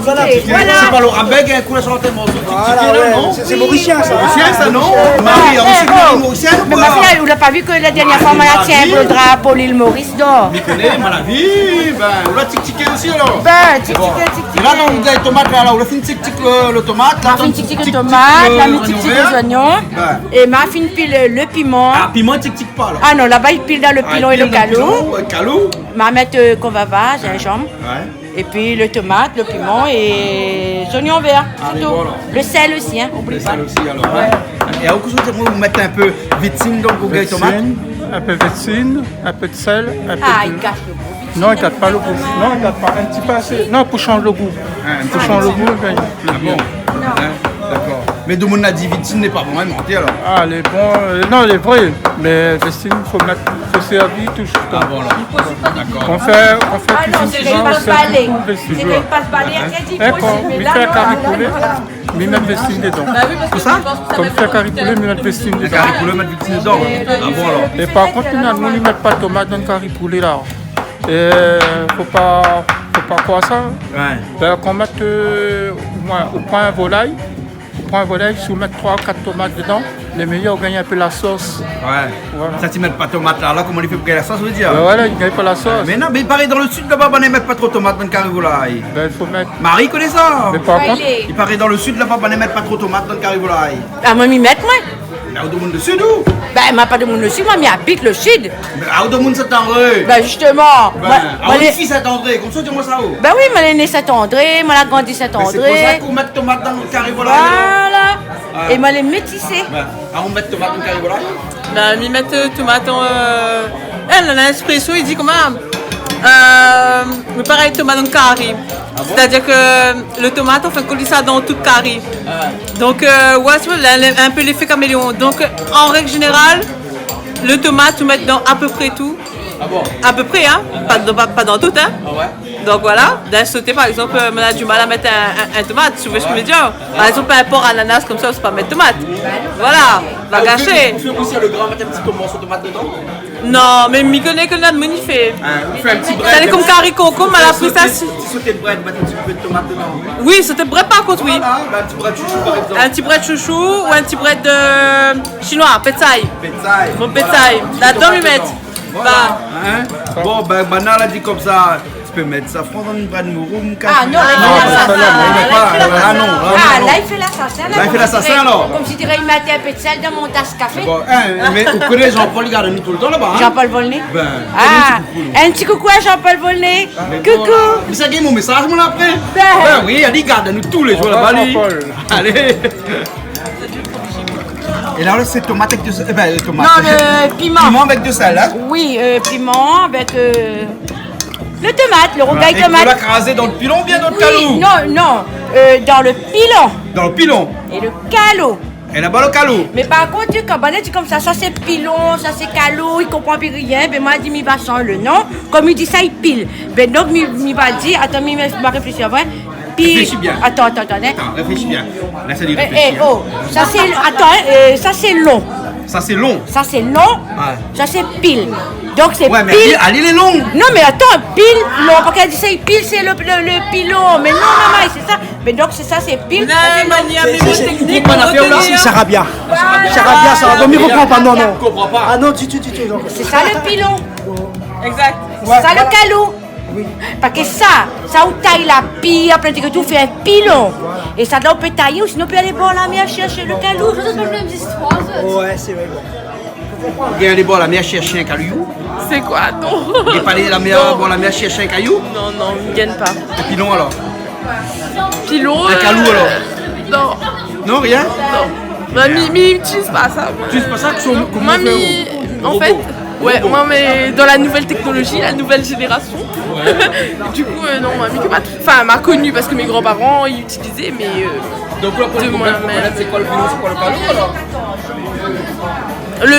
Voilà. C'est pas le rabais qui coule sur la tête, Voilà, ouais. C'est mauricien, ça. Mauricien, ça, non? Marie, on sait que c'est mauricien ou Mais ma fille, vous n'avez pas vu que la dernière fois, moi, elle tient le drapeau l'île Maurice d'or. Je connais, moi la vie, ben, on l'a tic-tiqué aussi alors. Ben, tic-tiqué. Et là, on a les tomates, là, on a fait une tic-tic le tomate. On a fait une tic-tic de tomate, la tic-tic des oignons. Et ma fine pile le piment. Ah, piment, tic-tic pas là. Ah non, là-bas, il pile dans le pilon et le calou. Calou. Ma mettre convava, gingembre. Et puis le tomate, le piment et les oignons verts. C'est tout. Le sel aussi, hein. Le sel aussi alors. Et à autre chose, vous mettez un peu vitine dans le goût de tomate. Un peu de vitine, un peu de sel, un peu Ah, de... il cache le goût. Non, il ne pas le goût. Non, il ne pas. Un petit peu assez. Non, pour changer le goût. Pour changer le goût, ben, ah bon. D'accord. Mais tout le monde a dit vitine n'est pas bon aimanté alors. Ah, les bons. Non, les vrais. Mais vitine, il faut servir tout juste. Ah bon, là. D'accord. On fait non, c'est qu'il passe balai. C'est qu'il passe balai. Il fait un carré poulet, mais mettre vestine dedans. C'est ça? Comme faire carré poulet, mais mettre vestine dedans. Carré poulet, mettre vestine dedans. Ah bon alors. Et par contre, nous ne mettons pas de tomate dans le carré poulet là. Et faut pas quoi ça. Ouais. Ben, qu'on mette au point un volaille. Si vous mettez 3 ou 4 tomates dedans, les meilleurs gagnent un peu la sauce. Ouais. Voilà. Ça, tu mets pas de tomate là, comment il fait pour gagner la sauce, veut dire? Ben voilà, il ne gagne pas la sauce. Mais non, mais pareil, dans le sud là-bas, on ne met pas trop de tomates dans le carré volaille. Ben, il faut mettre. Marie connaît ça. Mais par contre, il paraît dans le sud là-bas, on ne met pas trop de tomates dans le carré volaille. Ah, moi, m'y mettre, moi. Mais au monde du sud où? Ben, il m'a pas de monde le sud, moi, m'y habite le sud. Mais au monde Saint-André. Ben, justement. Moi, les filles Saint-André, comme ça, dis-moi ça où? Ben oui, moi, elle est née Saint-André, moi, elle a grandi Saint-André. C'est pour ça qu'on met tomates dans le carré volaille. Voilà. Et moi, elle est métissée. On met tomate dans le carré volaille? Ben, m'y mettre tomate en. Elle a l'expression, il dit comment? Mais pareil, tomate dans le carré. C'est-à-dire que le tomate, on fait coller ça dans tout carré. Donc, ouais, tu vois, un peu l'effet caméléon. Donc, en règle générale, le tomate, tu mets dans à peu près tout. Ah bon? À peu près, hein? Pas dans tout, hein? Ah ouais? Donc voilà, d'un sauté par exemple, on a du mal à mettre un tomate, tu veux ce que je veux dire? Par exemple, peu importe ananas comme ça, c'est pas mettre tomate. Voilà, va gâcher. Vous faites aussi le grand mettre un petit morceau de tomate dedans? Non, mais m'y connaît que notre moni fait. Vous faites un petit bread. Ça comme caricot, comme à la prestation. Tu sautais de bread, mettre un petit peu de tomate dedans? Oui, sauté de bread par contre, oui. Ah, un petit bread chouchou par exemple. Un petit bread chouchou ou un petit bread chinois, petsai. Petsai. Bon petsai. Là-dedans, lui mettre. Voilà. Bon, ben, Bana l'a dit comme ça. Tu peux mettre safran dans une bread mouroum. Ah non, là, il fait Ah non. Ah, là, il fait l'assassin. Là, il fait l'assassin alors. Comme si tu dirais, il mettait un peu de sel dans mon tasse café. Bon, mais vous connaissez Jean-Paul, il garde nous tout le temps là-bas. Jean-Paul Volney. Ben, ah, un petit coucou à Jean-Paul Volney. Coucou. Mais ça gagne mon message, mon après. Ben oui, il garde nous tous les jours là-bas. Allez. Et là, c'est tomate avec du sel. Tomate. Non, le piment. Piment avec du sel, hein? Oui, piment avec le tomate, le rogaille tomate. Tu l'as crasé dans le pilon ou bien dans le calou? Non, dans le pilon. Dans le pilon. Et le calot. Et là-bas, le calou. Mais par contre, quand on dit comme ça c'est pilon, ça c'est calot, il comprend plus rien. Ben moi, il va changer le nom. Comme il dit ça, il pile. Ben donc, il va dire, attends, il va réfléchir après. Réfléchis bien. Attends. Réfléchis bien. Là, ça dit réfléchir. Oh, ça c'est. Attends, ça c'est long. Ça c'est long. Ça c'est long. Ça c'est pile. Donc c'est ouais, mais pile. elle est longue. Non, mais attends, pile, long. Parce qu'elle dit ça, pile, c'est le pilon. Mais non, maman, c'est ça. Mais donc c'est ça, c'est pile. C'est Sarabia. Sarabia, ça va. Mais il ne comprend pas, non. Je comprends pas. Ah non, du tout. C'est ça le pilon. Exact. C'est ça le calou. Oui. Parce que ça où taille la pille, après que tout fait un pilon. Et ça là on peut tailler ou sinon on peut aller boire la mer chercher le calou. Ouais, c'est vrai. Il y a aller boire la mer chercher un caillou. C'est quoi, non? Il n'y a pas aller boire la mer chercher un caillou? Non, il ne gagne pas. Un pilon alors? Pilon? Un calou alors? Non. Non, rien? Non. Bah, mi utilise pas ça. Tu utilises pas ça? Moi, en fait. Ouais, moi, mais dans la nouvelle technologie, la nouvelle génération. Ouais. Du coup, non, enfin, m'a connu parce que mes grands-parents ils utilisaient, mais. Donc, là, pour c'est quoi le pilon, c'est quoi le calou alors?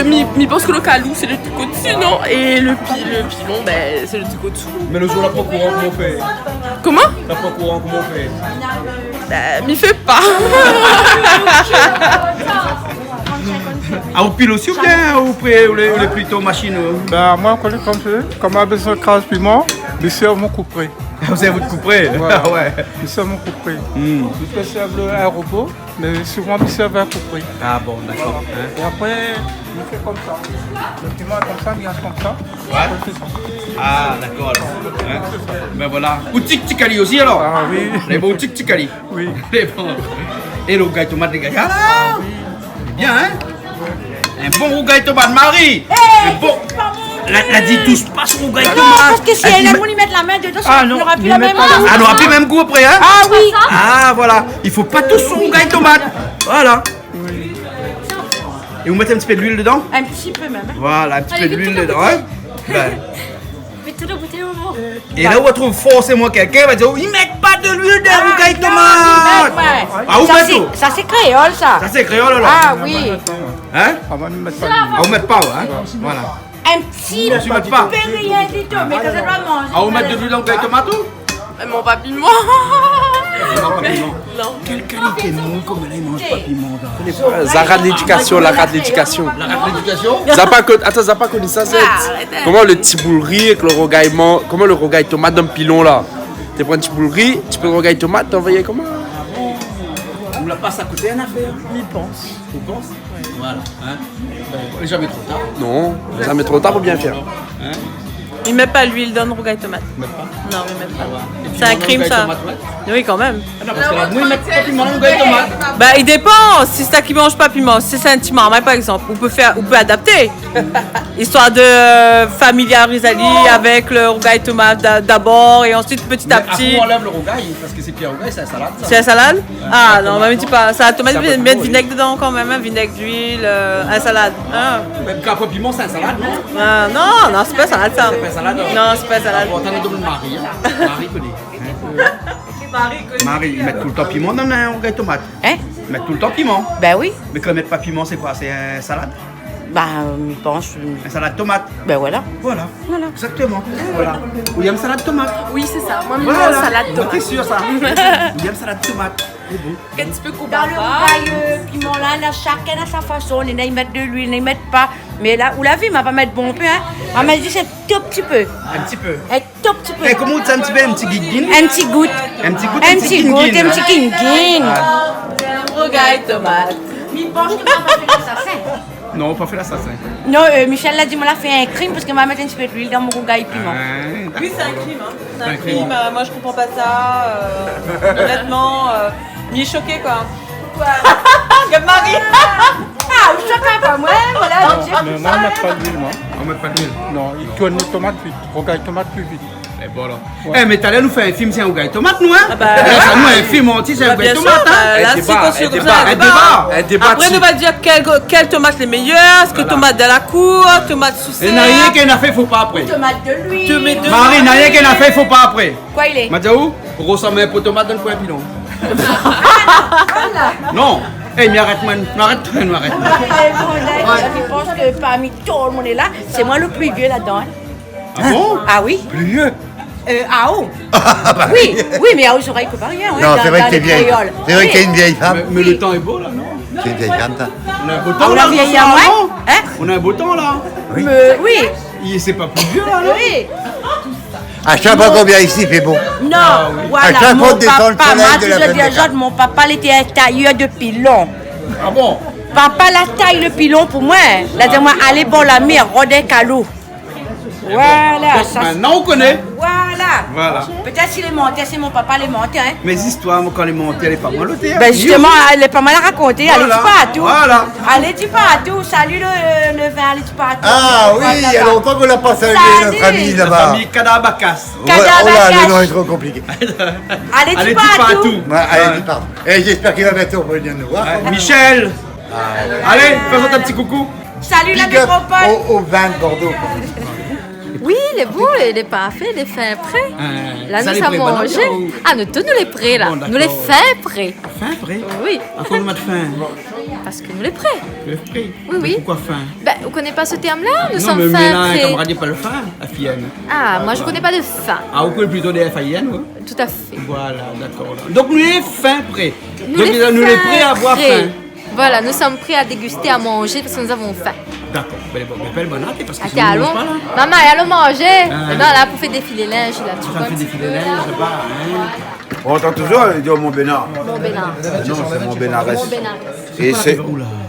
Mi pense que le calou c'est le truc au-dessus, non? Et le pilon, ben, c'est le truc au-dessous. Mais le jour là, pas courant, comment on fait? Comment? Là, pas courant, comment on fait? Ben, m'y fait pas. Ah, au pile aussi ou bien ou les plutôt machine? Ben, moi, quand on a besoin de case piment, je sers mon couperet. Vous avez votre couperet. Voilà. Ah ouais. Nous sommes au couperet. Nous peut servir un robot, mais souvent nous servons un couperet. Ah bon, d'accord. Et après, nous fait comme ça. Le piment est comme ça, il reste comme ça. Ouais. Ah d'accord alors. Ben voilà. Ou tic-ticali aussi alors. Ah oui. Les bons tic-ticali. Oui. Les bons. Et le rougail tomate les gars. Ah là. C'est bien hein. Un bon rougail tomate Marie. Un bon. La dit touche pas sur rougail tomate. Non, parce que si elle aime y mettre la main dedans, ça n'aura plus la même goût. Ah, n'aura plus le même goût après hein. Ah oui. Ah voilà. Il faut pas tout sur rougail tomate. Voilà. Et vous mettez un petit peu d'huile dedans. Un petit peu même. Voilà, un petit peu d'huile dedans. Hein. Ben. Mais tout le bouteille au moment. Et là où on trouve forcément quelqu'un va dire ils mettent pas de l'huile de rougail tomate. Ah vous mettez tout. Ça c'est créole ça. Ça c'est créole là. Ah oui. Hein? On va nous mettre pas Ah vous mettez pas hein? Voilà. Un petit Tu mettes pas. peu rien du tout, mais que ça doit manger. Ah vous mettez de l'huile de rougail tomate tout? Mon pas piment. Non. Quelle qualité de mou comme elle mange pas piment. La rate d'éducation, la rate d'éducation. La rate d'éducation? Attends, ça pas connu ça, c'est. Comment le tiboulerie avec le rogaillement, comment le rogail tomate dans le pilon là? Tu prends un tiboulerie, tu prends le rogail tomate, t'envoies comment? On la passe à côté une affaire. Il pense. Tu penses? Voilà. Hein? Ben, jamais trop tard. Non, jamais trop tard pour bien faire. Hein? Il met pas l'huile dans le rougail tomate. Même pas. Non, il met pas. Et puis, C'est un dans le crime rougail ça. tomate, ouais. Oui, quand même. Ah non, parce que la mouille, ils mettent pas piment dans le rougail tomate. Bah, il dépend. Si c'est un qui mange pas piment, si c'est un petit marmaille par exemple, on peut adapter. Histoire de familiariser avec le rougail tomate d'abord et ensuite petit à petit. Après, on enlève le rougail parce que c'est qui un rougail, c'est la salade. Ça. C'est la salade? Ouais. Ah non, mais dis pas. Salade tomate, Ça il peut mettre être vinaigre dedans quand même, hein, vinaigre d'huile, un salade. Ah. Même qu'après piment, c'est un salade, non? Ah, non, c'est pas salade ça. C'est pas salade? Non, c'est pas salade. Bon, t'en as donné Marie, hein? Marie connaît. Marie, ils mettent tout le temps piment dans un rougail tomate. Hein? Ils mettent tout le temps piment. Ben oui. Mais quand ils mettent pas piment, c'est quoi? C'est un salade? Ben, je pense. Un salade tomate. Ben voilà. Voilà. Exactement. Voilà. William salade tomate. Oui, c'est ça. Moi, Voilà. salade tomate. T'es sûr ça? William salade tomate. C'est bon. Un petit peu Dans le rougail piment là, chacun a sa façon. Il y en a qui mettent de l'huile, il y en a qui mettent pas. Mais là, où la vie m'a pas mettre bon peu, hein. Elle m'a dit c'est tout petit peu. Un petit peu. Un tout petit peu. Et comment tu dis un petit peu, un petit guiguin? Un petit goutte. Un petit goutte, Un petit goutte, un petit guinguin. Rougail tomate. Mais bon, je ne vais pas faire l'assassin. Non, pas fait l'assassin. Non, Michel l'a dit, moi, l'a fait un crime parce qu'elle m'a mettre un petit peu d'huile dans mon rougail piment. Oui, c'est un crime. Hein. C'est un crime. Moi, je comprends pas ça. Honnêtement, il est choqué quoi. Comme Marie. Ah, je choque pas moi, voilà. Mais moi, on ne met pas d'huile, moi. On met pas d'huile. Non, il tourne nos tomates vite. Rougail tomate plus vite. Et voilà. Eh, mais t'allais nous faire un film, c'est un rougail tomate, nous, hein? Ah bah, ça nous un film entier, c'est un rougail tomate, hein? Là, si on comme ça, Un débat. après, nous va dire quelle tomate les meilleures. Est-ce que tomate de la cour, tomate sous serre. Il n'y a rien qu'elle a fait, il faut pas après. Tomate de l'huile. Marie, il n'y a rien qu'elle a fait, il faut pas après. Quoi il est? Madiaou, ressemble un pot de tomate dans le coin pilon. Non. Eh, mais arrête-moi, arrête-moi. Je pense que parmi tout le monde est là, c'est moi le plus vieux là-dedans. Ah bon? Ah oui? Plus vieux? Ah oh! Oui, oui, mais à aux oreilles que pas rien. Non, c'est vrai que t'es vieille. C'est vrai que t'es une vieille femme. Mais le temps est beau, là, non? C'est une vieille femme, ça. On a un beau Ah, temps, on là. l'a vieilli à moi? Hein? On a un beau temps, là. Oui. C'est pas plus vieux, là, non? Oui. À chaque fois qu'on vient ici, il fait beau. Non, À voilà, chaque mon fois que descend le papa, soleil m'a de la toujours dit planète. aux autres, mon papa, il était un tailleur de pilon. Ah bon? Papa, la taille le pilon pour moi. Là, dis-moi, allez, bon, la mer, rodin calou. Voilà, ça. Maintenant, on connaît. Voilà. Peut-être s'il est monté, c'est mon papa, il est monté, hein. Mes histoires, moi, quand elle est montée, elle est pas mal notée. Ben justement, elle est pas mal à raconter. Allez, Voilà. dis pas à tout. Voilà. Allez, dis pas à tout. Salut le vin, allez, dis pas à tout. Ah oui, il y a longtemps qu'on l'a pas salué, notre ami La là-bas. famille Kadabacas. Oh là, le nom est trop compliqué. Allez, dis pas à tout. Ouais, allez, dis pas. Et j'espère qu'il va bientôt revenir nous voir. Michel. Allez, fais-moi un petit coucou. Salut la Big up métropole. au vin de Bordeaux. Oui, il est bon, il est parfait, il est fin prêt. Là, ça, nous les sommes prêts, mangés. bon, Ah, nous tous, nous les prêts, là. Bon, nous les d'accord. fins prêts. Fin prêt? Oui, À quoi on met fin? parce que nous les prêts. Le prêt. Oui, oui. Pourquoi fin? Ben, vous connaissez pas ce terme-là? Nous Non, sommes mais fin là, un prêts. camarade n'est pas le fin, la fienne. Ah, moi, je connais pas de fin. Ah, vous connaissez plutôt des FIN, oui? Tout à fait. Voilà, d'accord. Donc, nous les fin prêts. Nous Donc, les nous les fins prêts à boire prêts. fin. Voilà, nous sommes prêts à déguster, à manger parce que nous avons faim. D'accord. Ben, belle bonne année parce que Ok, sinon, on allons. mange pas, là. Maman, allons manger. Non, là, pour faire défiler linge, là. Tu Ça fait défiler linge, je sais pas. Hein. On entend toujours dire mon Bénard. Bon, Bénard. Non, c'est mon Bénarès. Bon, Bénard. Et c'est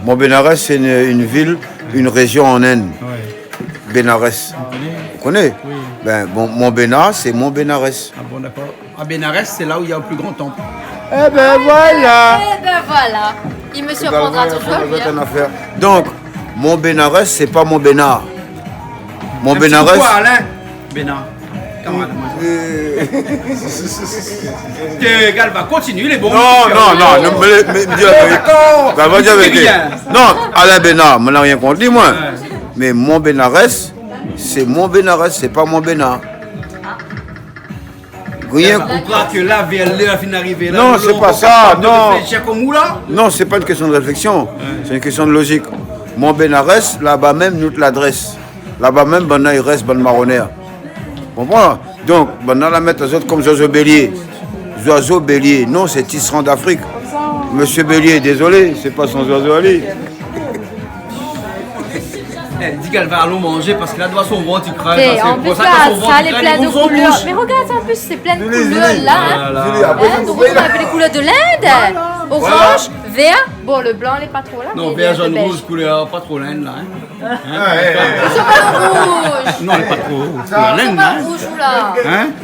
mon Bénarès, c'est une ville, une région en Inde. Bénarès. Vous connaissez? Oui. Ben, mon Bénard, c'est mon Bénarès. Ah bon, d'accord. À Bénarès, c'est là où il y a le plus grand temple. Eh ben voilà. Eh ben voilà. Il me surprendra toujours bien. Donc, mon Bénarès, c'est pas mon Bénard. Mon Bénarès. Pourquoi, Alain? Bénard. Camarade. Galva, continue, les bons. Non, me dis la vérité. Galva, dis la vérité. Non, Alain Bénard, je n'ai rien contre lui, moi. Mais mon Bénarès, c'est mon Bénarès, c'est pas mon Bénard. On croit que là, la fin d'arriver là. Non, c'est pas ça, non. Là? Non, c'est pas une question de réflexion, c'est une question de logique. Mon Bénarès, là-bas même, nous te l'adresse. Là-bas même, il reste bon marronnaire. Comprends? Donc, on la mettre aux autres comme Zozo Bélier. Zozo Bélier, non, c'est Tisserand d'Afrique. Monsieur Bélier, désolé, c'est pas son oiseau à lui. Elle dit qu'elle va aller manger parce qu'elle doit son ventre, tu crains. En plus, ça est plein de couleurs. Mais regarde, en plus, c'est plein de couleurs là. Donc, on a les couleurs de l'Inde. Orange, vert. Bon, le blanc, il n'est pas trop là. Non, vert, jaune, rouge, couleur, pas trop l'Inde là. Ils sont pas rouge. Non, elle n'est pas trop rouge. L'Inde là. Rouge ou là.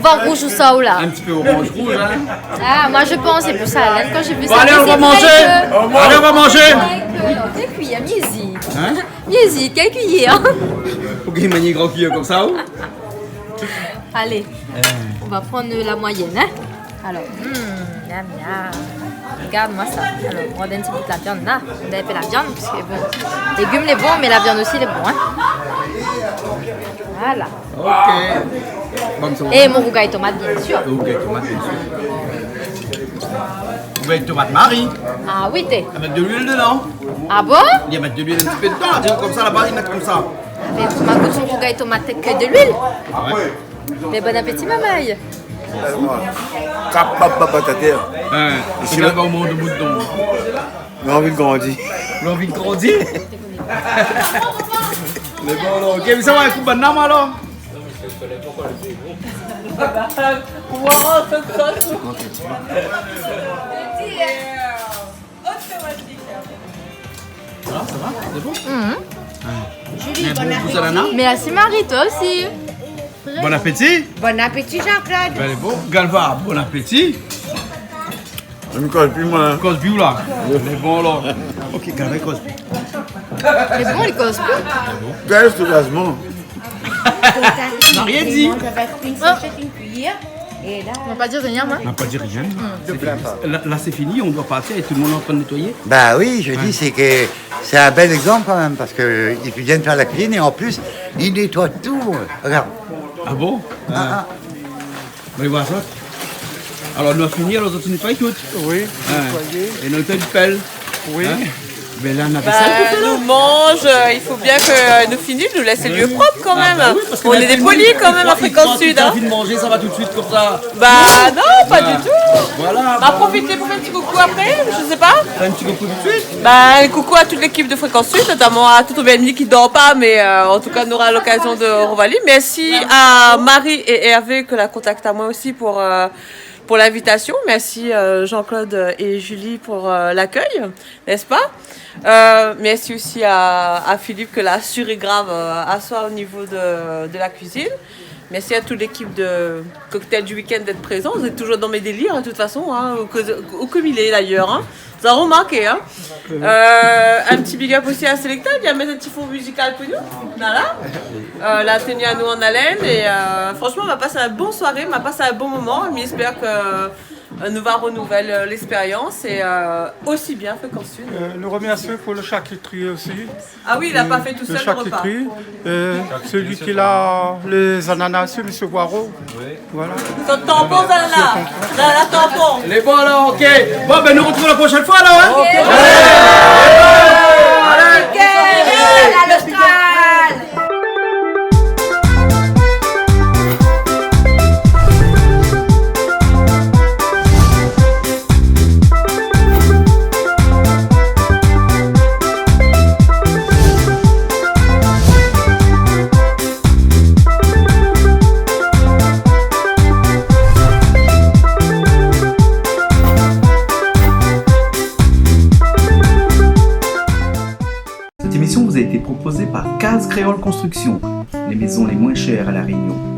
Vent rouge ou ça ou là. Un petit peu orange rouge là. Ah, moi je pense c'est plus à l'Inde quand j'ai vu ça. Allez, on va manger. Allez, on va manger. Quelle cuillère, Miezi. Miezi, quelle cuillère. Faut qu'il manie grand cuillère comme ça ou? Allez, on va prendre la moyenne. Hein? Alors, miam, miam. Regarde-moi ça. Alors, on va donner un petit bout de la viande là. On avait fait la viande, parce que bon, les légumes les bons, mais la viande aussi les bons. Hein? Voilà. Ok. Et mon rougail tomate, bien sûr. Rougail tomate, bien sûr. Rougail tomate Marie. Ah oui, t'es. Avec de l'huile dedans. Ah bon? Il y a mettre de l'huile un petit peu dedans. Dire comme ça, là-bas, ils mettent comme ça. Mais tu m'as goûté son rougail tomate que de l'huile. Ah ouais. Mais bon appétit, maman. C'est là-bas au monde de bout de don. L'envie de grandir. L'envie de grandir? Mais bon, alors, ok, mais ça va, un coup de banane, alors? Ah, ça va? C'est bon? Julie, bon appétit. Merci Marie, toi aussi. Bon appétit. Bon appétit, Jean-Claude. Ben, bon. Galva, bon appétit. Je me cause plus, moi. Cause plus, là. Mais bon, alors. Ok, Galva, cause plus. Mais bon, il cause plus. Quel soulagement. On n'a rien dit. Une cuillère. Et là... On va pas dire rien, moi. On n'a pas dit rien. Là, c'est fini, on doit partir et tout le monde est en train de nettoyer. Bah oui, je dis, c'est que c'est un bel exemple quand même, parce qu'ils viennent faire la cuisine et en plus, ils nettoient tout. Regarde. Ah bon? Mais voilà ça. Alors, nous avons fini, alors nous nettoyons tout. Oui, nettoyer. Et nous avons du pelle. Oui. Mais là, on avait ça tout fait là. Nous mange, il faut bien que nous finissions, nous laisser le lieu propre quand même. Bah oui, parce que on est des polis quand même en Fréquence Sud. Tu as envie de manger, ça va tout de suite comme ça. Bah non, pas du tout. Voilà. Bah profitez pour faire un petit coucou après, je sais pas. Un petit coucou tout de suite. Bah coucou à toute l'équipe de Fréquence Sud, notamment à Toto Benny qui ne dort pas, mais en tout cas on aura l'occasion de revaler. Merci à Marie et Hervé que la contacte à moi aussi pour l'invitation. Merci Jean-Claude et Julie pour l'accueil, n'est-ce pas? Merci aussi à Philippe que l'a assuré grave à soi au niveau de la cuisine. Merci à toute l'équipe de Cocktail du Week-end d'être présent. Vous êtes toujours dans mes délires, de toute façon, hein, comme il est d'ailleurs. Hein. Vous avez remarqué. Hein. Un petit big up aussi à Selecta, il vient mettre un petit fond musical pour nous. Voilà. La tenue à nous en haleine. Et franchement, on va passer une bonne soirée, on va passer un bon moment. Mais j'espère que nous va renouveler l'expérience et aussi bien fait qu'en Sud. Nous remercions pour le charcuterie aussi. Ah oui, il n'a pas fait tout seul le repas. Celui qui a les ananas, M. Boireau. Oui. Voilà. Son tampon, la tampon. Les bons alors, ok. Bon, ben nous retrouvons la prochaine fois alors. Hein? Okay. a été proposé par Case Créole Construction, les maisons les moins chères à La Réunion.